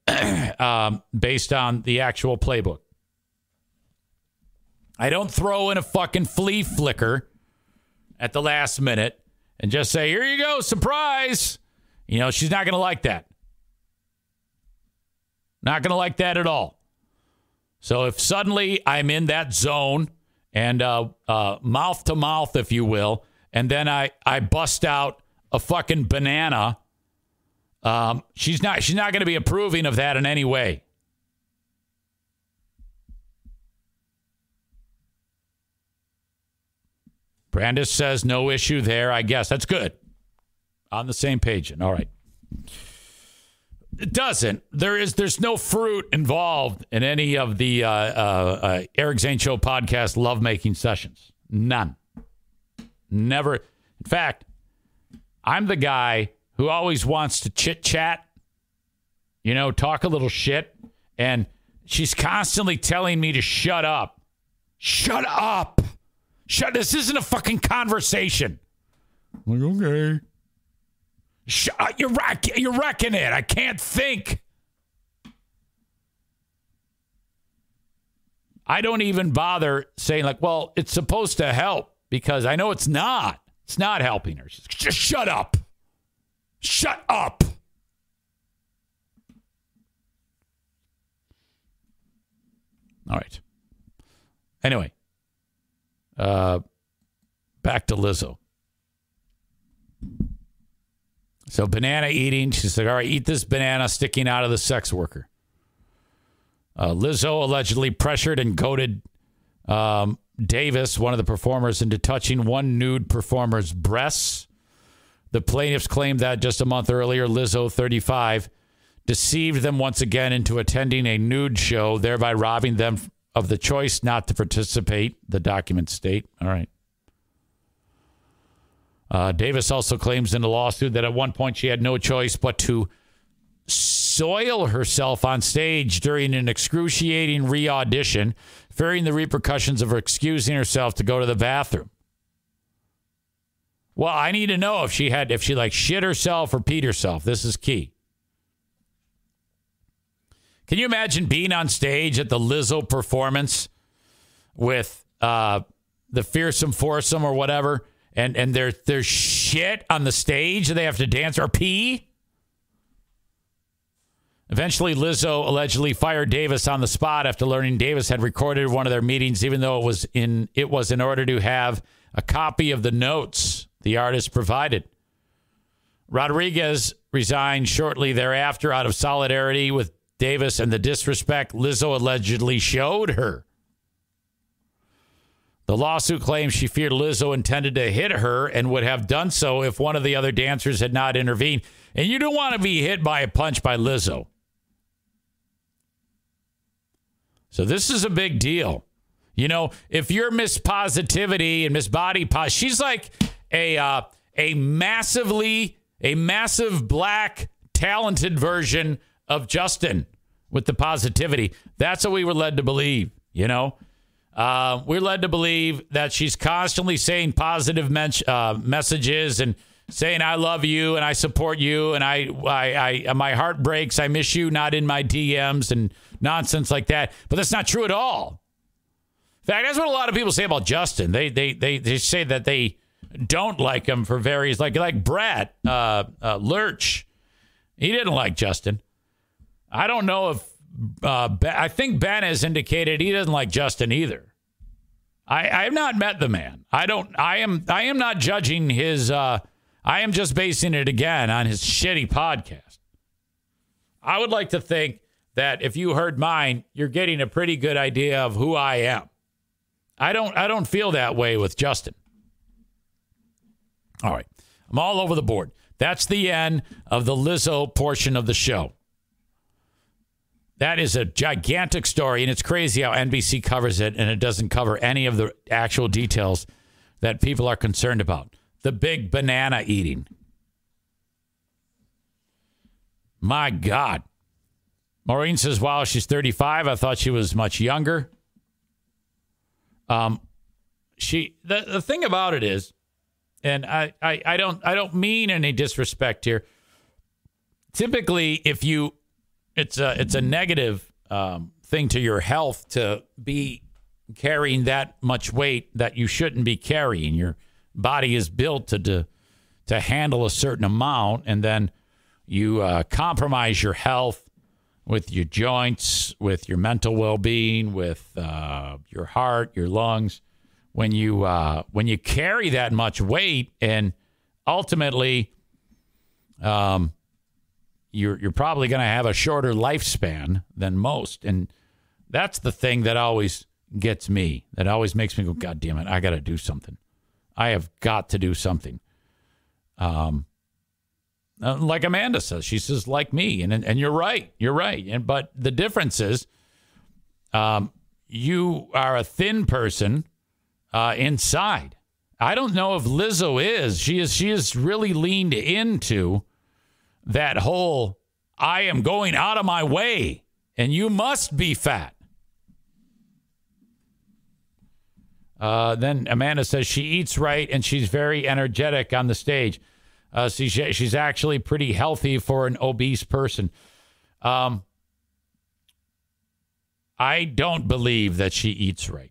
based on the actual playbook. I don't throw in a fucking flea flicker at the last minute and just say, here you go, surprise. She's not going to like that. Not going to like that at all. So if suddenly I'm in that zone and mouth to mouth, if you will, and then I bust out a fucking banana, she's not going to be approving of that in any way. Brandis says no issue there, I guess. That's good. On the same page. All right. It doesn't. There's no fruit involved in any of the Eric Zane Show Podcast lovemaking sessions. None. Never. In fact, I'm the guy who always wants to chit-chat, talk a little shit, and she's constantly telling me to shut up. Shut up. This isn't a fucking conversation. I'm like, okay. You're wrecking it. I can't think. I don't even bother saying well, it's supposed to help because I know it's not. It's not helping her. Just shut up. Shut up. All right. Anyway. Back to Lizzo. So banana eating. She's like, all right, eat this banana sticking out of the sex worker. Lizzo allegedly pressured and goaded Davis, one of the performers, into touching one nude performer's breasts. The plaintiffs claimed that just a month earlier, Lizzo, 35, deceived them once again into attending a nude show, thereby robbing them of the choice not to participate, the documents state. All right. Davis also claims in the lawsuit that at one point she had no choice but to soil herself on stage during an excruciating re-audition, fearing the repercussions of her excusing herself to go to the bathroom. Well, I need to know if she like shit herself or peed herself. This is key. Can you imagine being on stage at the Lizzo performance with the Fearsome Foursome or whatever, and there's shit on the stage and they have to dance or pee? Eventually, Lizzo allegedly fired Davis on the spot after learning Davis had recorded one of their meetings, even though it was in order to have a copy of the notes the artist provided. Rodriguez resigned shortly thereafter out of solidarity with Davis and the disrespect Lizzo allegedly showed her. The lawsuit claims she feared Lizzo intended to hit her and would have done so if one of the other dancers had not intervened. And you don't want to be hit by a punch by Lizzo. So this is a big deal. You know, if you're Miss Positivity and Miss Body she's like a massive black talented version of Justin with the positivity. That's what we were led to believe, you know. We're led to believe that she's constantly saying positive messages and saying I love you and I support you and I my heart breaks. I miss you, not in my DMs and nonsense like that. But that's not true at all. In fact, that's what a lot of people say about Justin. They say that they don't like him for various like Brett Lurch. He didn't like Justin. I don't know if I think Ben has indicated he doesn't like Justin either. I have not met the man. I am not judging his. I am just basing it again on his shitty podcast. I would like to think that if you heard mine, you're getting a pretty good idea of who I am. I don't feel that way with Justin. All right. I'm all over the board. That's the end of the Lizzo portion of the show. That is a gigantic story, and it's crazy how NBC covers it, and it doesn't cover any of the actual details that people are concerned about. The big banana eating. My God. Maureen says, wow, she's 35. I thought she was much younger. The thing about it is, and I don't mean any disrespect here. Typically, if you it's a negative thing to your health to be carrying that much weight that you shouldn't be carrying. Your body is built to handle a certain amount, and then you compromise your health with your joints, with your mental well-being, with your heart, your lungs. When you carry that much weight, and ultimately, you're probably going to have a shorter lifespan than most, and that's the thing that always gets me. That always makes me go, God damn it! I got to do something. I have got to do something. Like Amanda says, she says, like me, and you're right. You're right. But the difference is, you are a thin person inside. I don't know if Lizzo is. She is really leaned into that whole, I am going out of my way, and you must be fat. Then Amanda says she eats right, and she's very energetic on the stage. She's actually pretty healthy for an obese person. I don't believe that she eats right.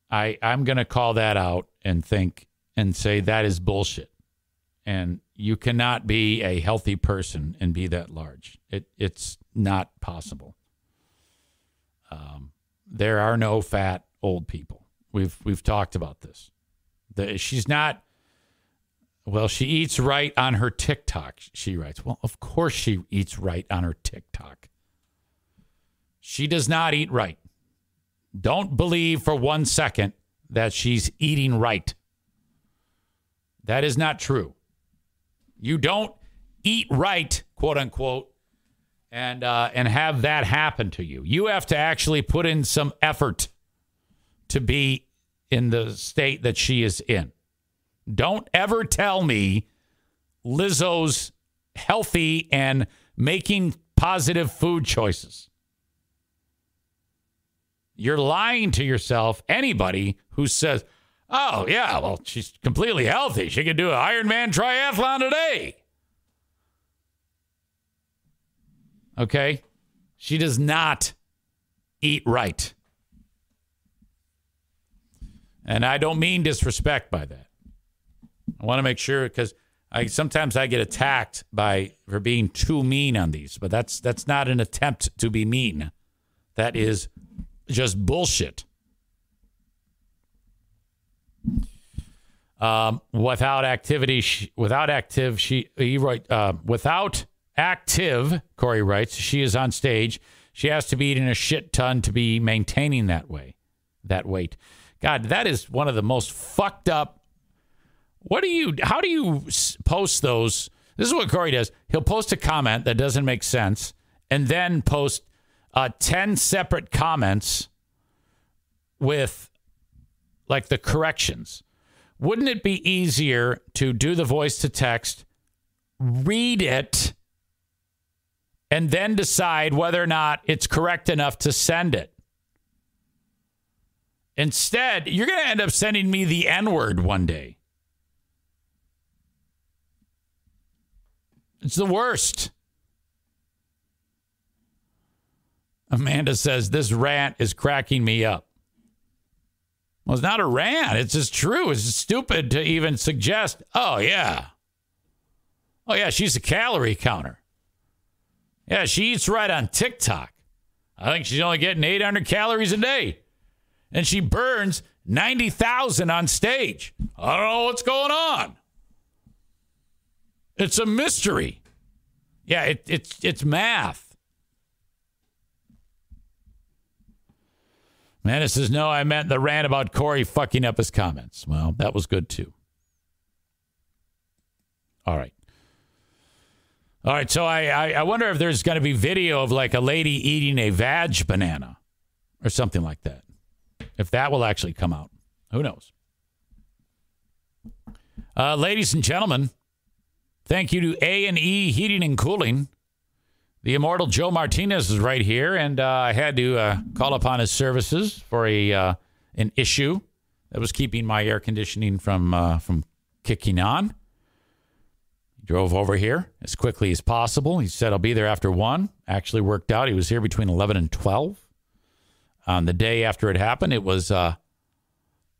I'm going to call that out and say that is bullshit. And you cannot be a healthy person and be that large. It's not possible. There are no fat old people. We've talked about this. She's not. Well, she eats right on her TikTok, she writes. Well, of course she eats right on her TikTok. She does not eat right. Don't believe for 1 second that she's eating right. That is not true. You don't eat right, quote unquote, and have that happen to you. You have to actually put in some effort to be in the state that she is in. Don't ever tell me Lizzo's healthy and making positive food choices. You're lying to yourself. Anybody who says, oh, yeah, well, she's completely healthy. She could do an Ironman triathlon today. Okay? She does not eat right. And I don't mean disrespect by that. I want to make sure, because sometimes I get attacked for being too mean on these, but that's not an attempt to be mean. That is just bullshit. Without active, Corey writes, she is on stage. She has to be eating a shit ton to be maintaining that weight. God, that is one of the most fucked up. How do you post those? This is what Corey does. He'll post a comment that doesn't make sense and then post 10 separate comments with like the corrections. Wouldn't it be easier to do the voice to text, read it, and then decide whether or not it's correct enough to send it? Instead, you're going to end up sending me the N-word one day. It's the worst. Amanda says, this rant is cracking me up. Well, it's not a rant. It's just true. It's stupid to even suggest, oh, yeah, she's a calorie counter. Yeah, she eats right on TikTok. I think she's only getting 800 calories a day. And she burns 90,000 on stage. I don't know what's going on. It's a mystery. Yeah, it's math. Amanda says, no, I meant the rant about Corey fucking up his comments. Well, that was good too. All right, so I wonder if there's going to be video of like a lady eating a vag banana or something like that. If that will actually come out. Who knows? Ladies and gentlemen, thank you to A&E Heating and Cooling. The immortal Joe Martinez is right here, and I had to call upon his services for an issue that was keeping my air conditioning from kicking on. He drove over here as quickly as possible. He said, I'll be there after 1. Actually worked out. He was here between 11 and 12. On the day after it happened, it was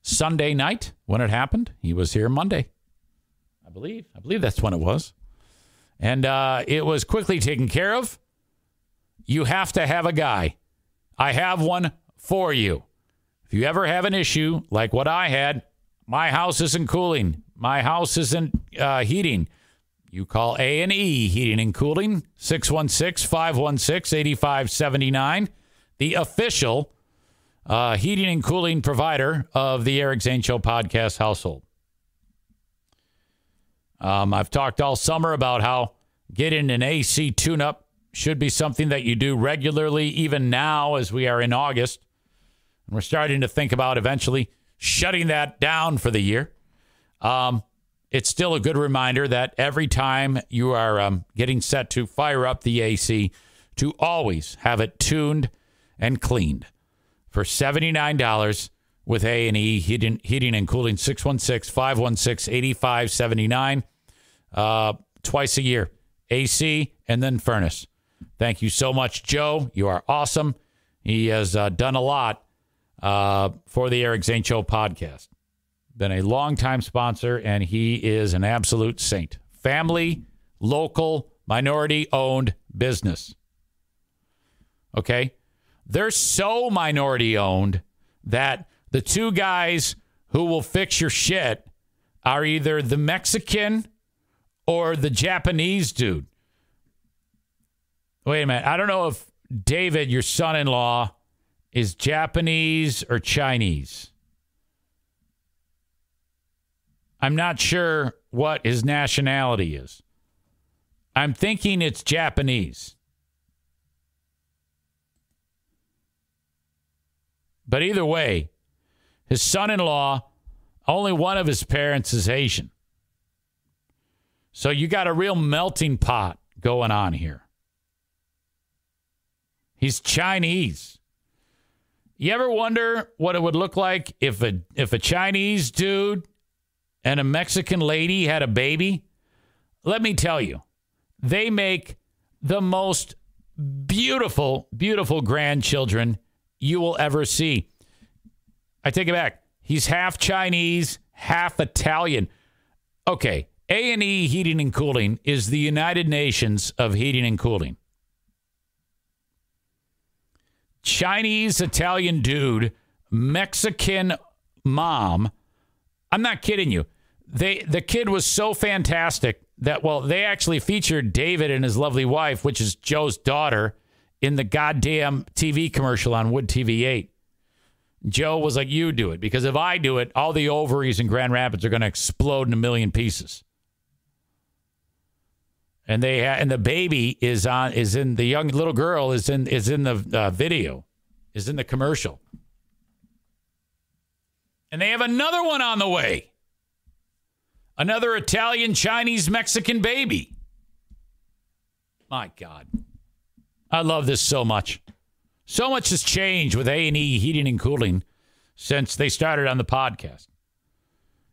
Sunday night when it happened. He was here Monday, I believe. I believe that's when it was. And it was quickly taken care of. You have to have a guy. I have one for you. If you ever have an issue like what I had, my house isn't cooling, my house isn't heating, you call A&E Heating and Cooling, 616-516-8579, the official heating and cooling provider of the Eric Zane Show podcast household. I've talked all summer about how getting an AC tune-up should be something that you do regularly, even now as we are in August. And we're starting to think about eventually shutting that down for the year. It's still a good reminder that every time you are getting set to fire up the AC, to always have it tuned and cleaned for $79 with A&E Heating and Cooling, 616-516-8579, twice a year, AC and then furnace. Thank you so much, Joe. You are awesome. He has done a lot for the Eric Zane Show podcast. Been a longtime sponsor, and he is an absolute saint. Family, local, minority-owned business. Okay? They're so minority-owned that the two guys who will fix your shit are either the Mexican or the Japanese dude. Wait a minute. I don't know if David, your son-in-law, is Japanese or Chinese. I'm not sure what his nationality is. I'm thinking it's Japanese. But either way, his son-in-law, only one of his parents is Asian. So you got a real melting pot going on here. He's Chinese. You ever wonder what it would look like if a Chinese dude and a Mexican lady had a baby? Let me tell you, they make the most beautiful, beautiful grandchildren you will ever see. I take it back. He's half Chinese, half Italian. Okay, A&E Heating and Cooling is the United Nations of heating and cooling. Chinese, Italian dude, Mexican mom. I'm not kidding you. The kid was so fantastic that, well, they actually featured David and his lovely wife, which is Joe's daughter, in the goddamn TV commercial on Wood TV 8. Joe was like, you do it, because if I do it, all the ovaries in Grand Rapids are going to explode in a million pieces. And and the baby is in the young little girl is in the video, is in the commercial. And they have another one on the way. Another Italian, Chinese, Mexican baby. My God. I love this so much. So much has changed with A&E Heating and Cooling since they started on the podcast.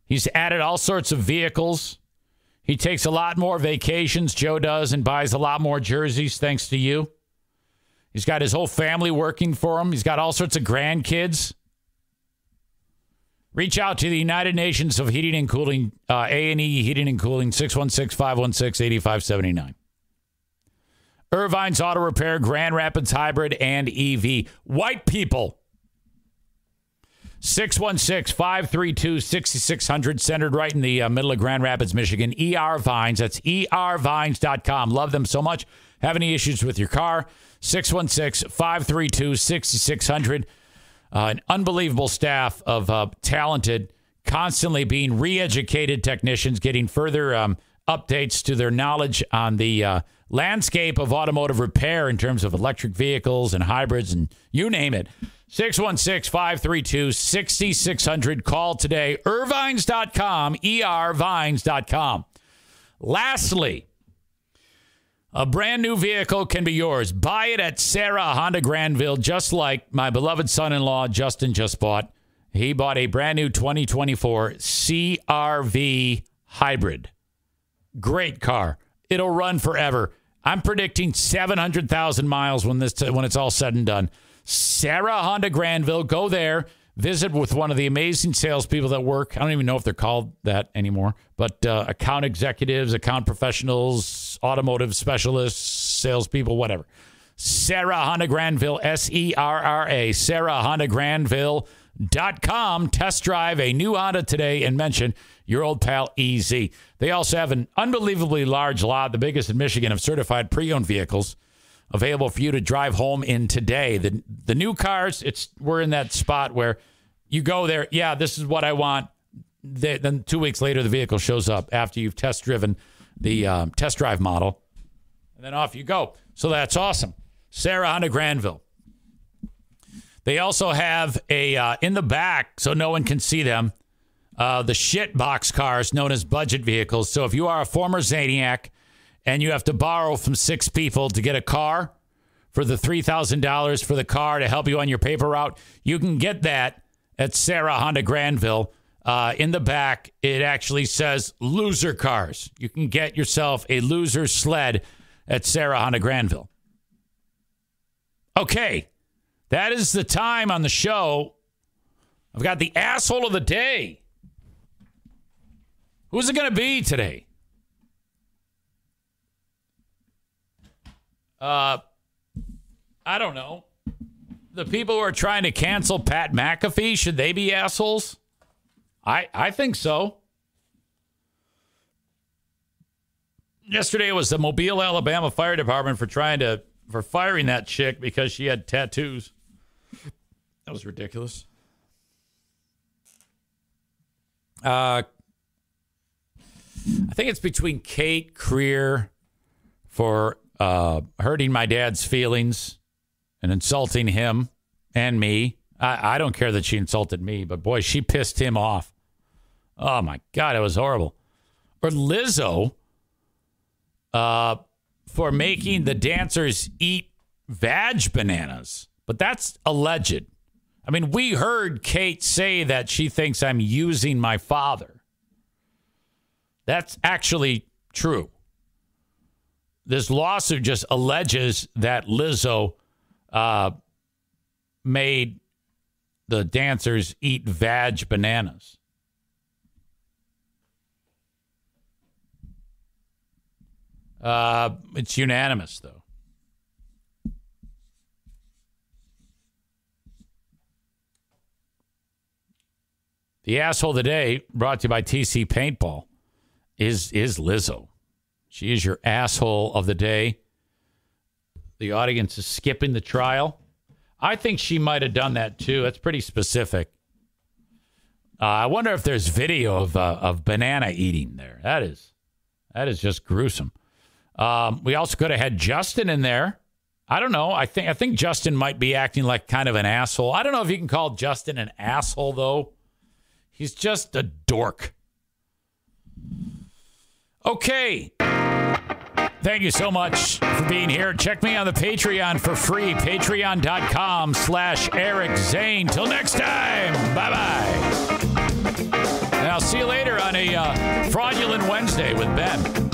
He's added all sorts of vehicles. He takes a lot more vacations, Joe does, and buys a lot more jerseys thanks to you. He's got his whole family working for him. He's got all sorts of grandkids. Reach out to the United Nations of Heating and Cooling, A&E Heating and Cooling, 616-516-8579. Irvine's Auto Repair, Grand Rapids Hybrid and EV. White people. 616-532-6600, centered right in the middle of Grand Rapids, Michigan. ER Vines. That's ervines.com. Love them so much. Have any issues with your car? 616-532-6600. An unbelievable staff of talented, constantly being re-educated technicians, getting further updates to their knowledge on the landscape of automotive repair in terms of electric vehicles and hybrids and you name it. 616-532-6600. Call today. Irvines.com, ervines.com. Lastly, a brand new vehicle can be yours. Buy it at Sarah Honda Granville, just like my beloved son-in-law, Justin, just bought. He bought a brand new 2024 CR-V hybrid. Great car. It'll run forever. I'm predicting 700,000 miles when it's all said and done. Sarah Honda Granville. Go there. Visit with one of the amazing salespeople that work. I don't even know if they're called that anymore, but account executives, account professionals, automotive specialists, salespeople, whatever. Sarah Honda Granville, SERRA, SarahHondaGranville.com. Test drive a new Honda today and mention your old pal EZ. They also have an unbelievably large lot, the biggest in Michigan, of certified pre-owned vehicles available for you to drive home in today. The new cars, we're in that spot where you go there, yeah, this is what I want. Then 2 weeks later, the vehicle shows up after you've test driven the test drive model. And then off you go. So that's awesome. Sarah Honda Granville. They also have a in the back, so no one can see them, the shit box cars known as budget vehicles. So if you are a former Zaniac and you have to borrow from 6 people to get a car for the $3,000 for the car to help you on your paper route, you can get that at Sarah Honda Granville. In the back, it actually says loser cars. You can get yourself a loser sled at Sarah Honda Granville. Okay, that is the time on the show. I've got the asshole of the day. Who's it going to be today? I don't know. The people who are trying to cancel Pat McAfee, should they be assholes? I think so. Yesterday was the Mobile, Alabama Fire Department for firing that chick because she had tattoos. That was ridiculous. I think it's between Kate Creer for hurting my dad's feelings and insulting him and me. I don't care that she insulted me, but boy, she pissed him off. Oh my God, it was horrible. Or Lizzo for making the dancers eat vag bananas. But that's alleged. I mean, we heard Kate say that she thinks I'm using my father. That's actually true. This lawsuit just alleges that Lizzo made the dancers eat vag bananas. It's unanimous, though. The asshole of the day, brought to you by TC Paintball, is Lizzo. She is your asshole of the day. The audience is skipping the trial. I think she might have done that, too. That's pretty specific. I wonder if there's video of banana eating there. That is just gruesome. We also could have had Justin in there. I don't know. I think Justin might be acting like kind of an asshole. I don't know if you can call Justin an asshole, though. He's just a dork. Okay. Thank you so much for being here. Check me on the Patreon for free. Patreon.com/Eric Zane. Till next time. Bye-bye. And I'll see you later on a Fraudulent Wednesday with Ben.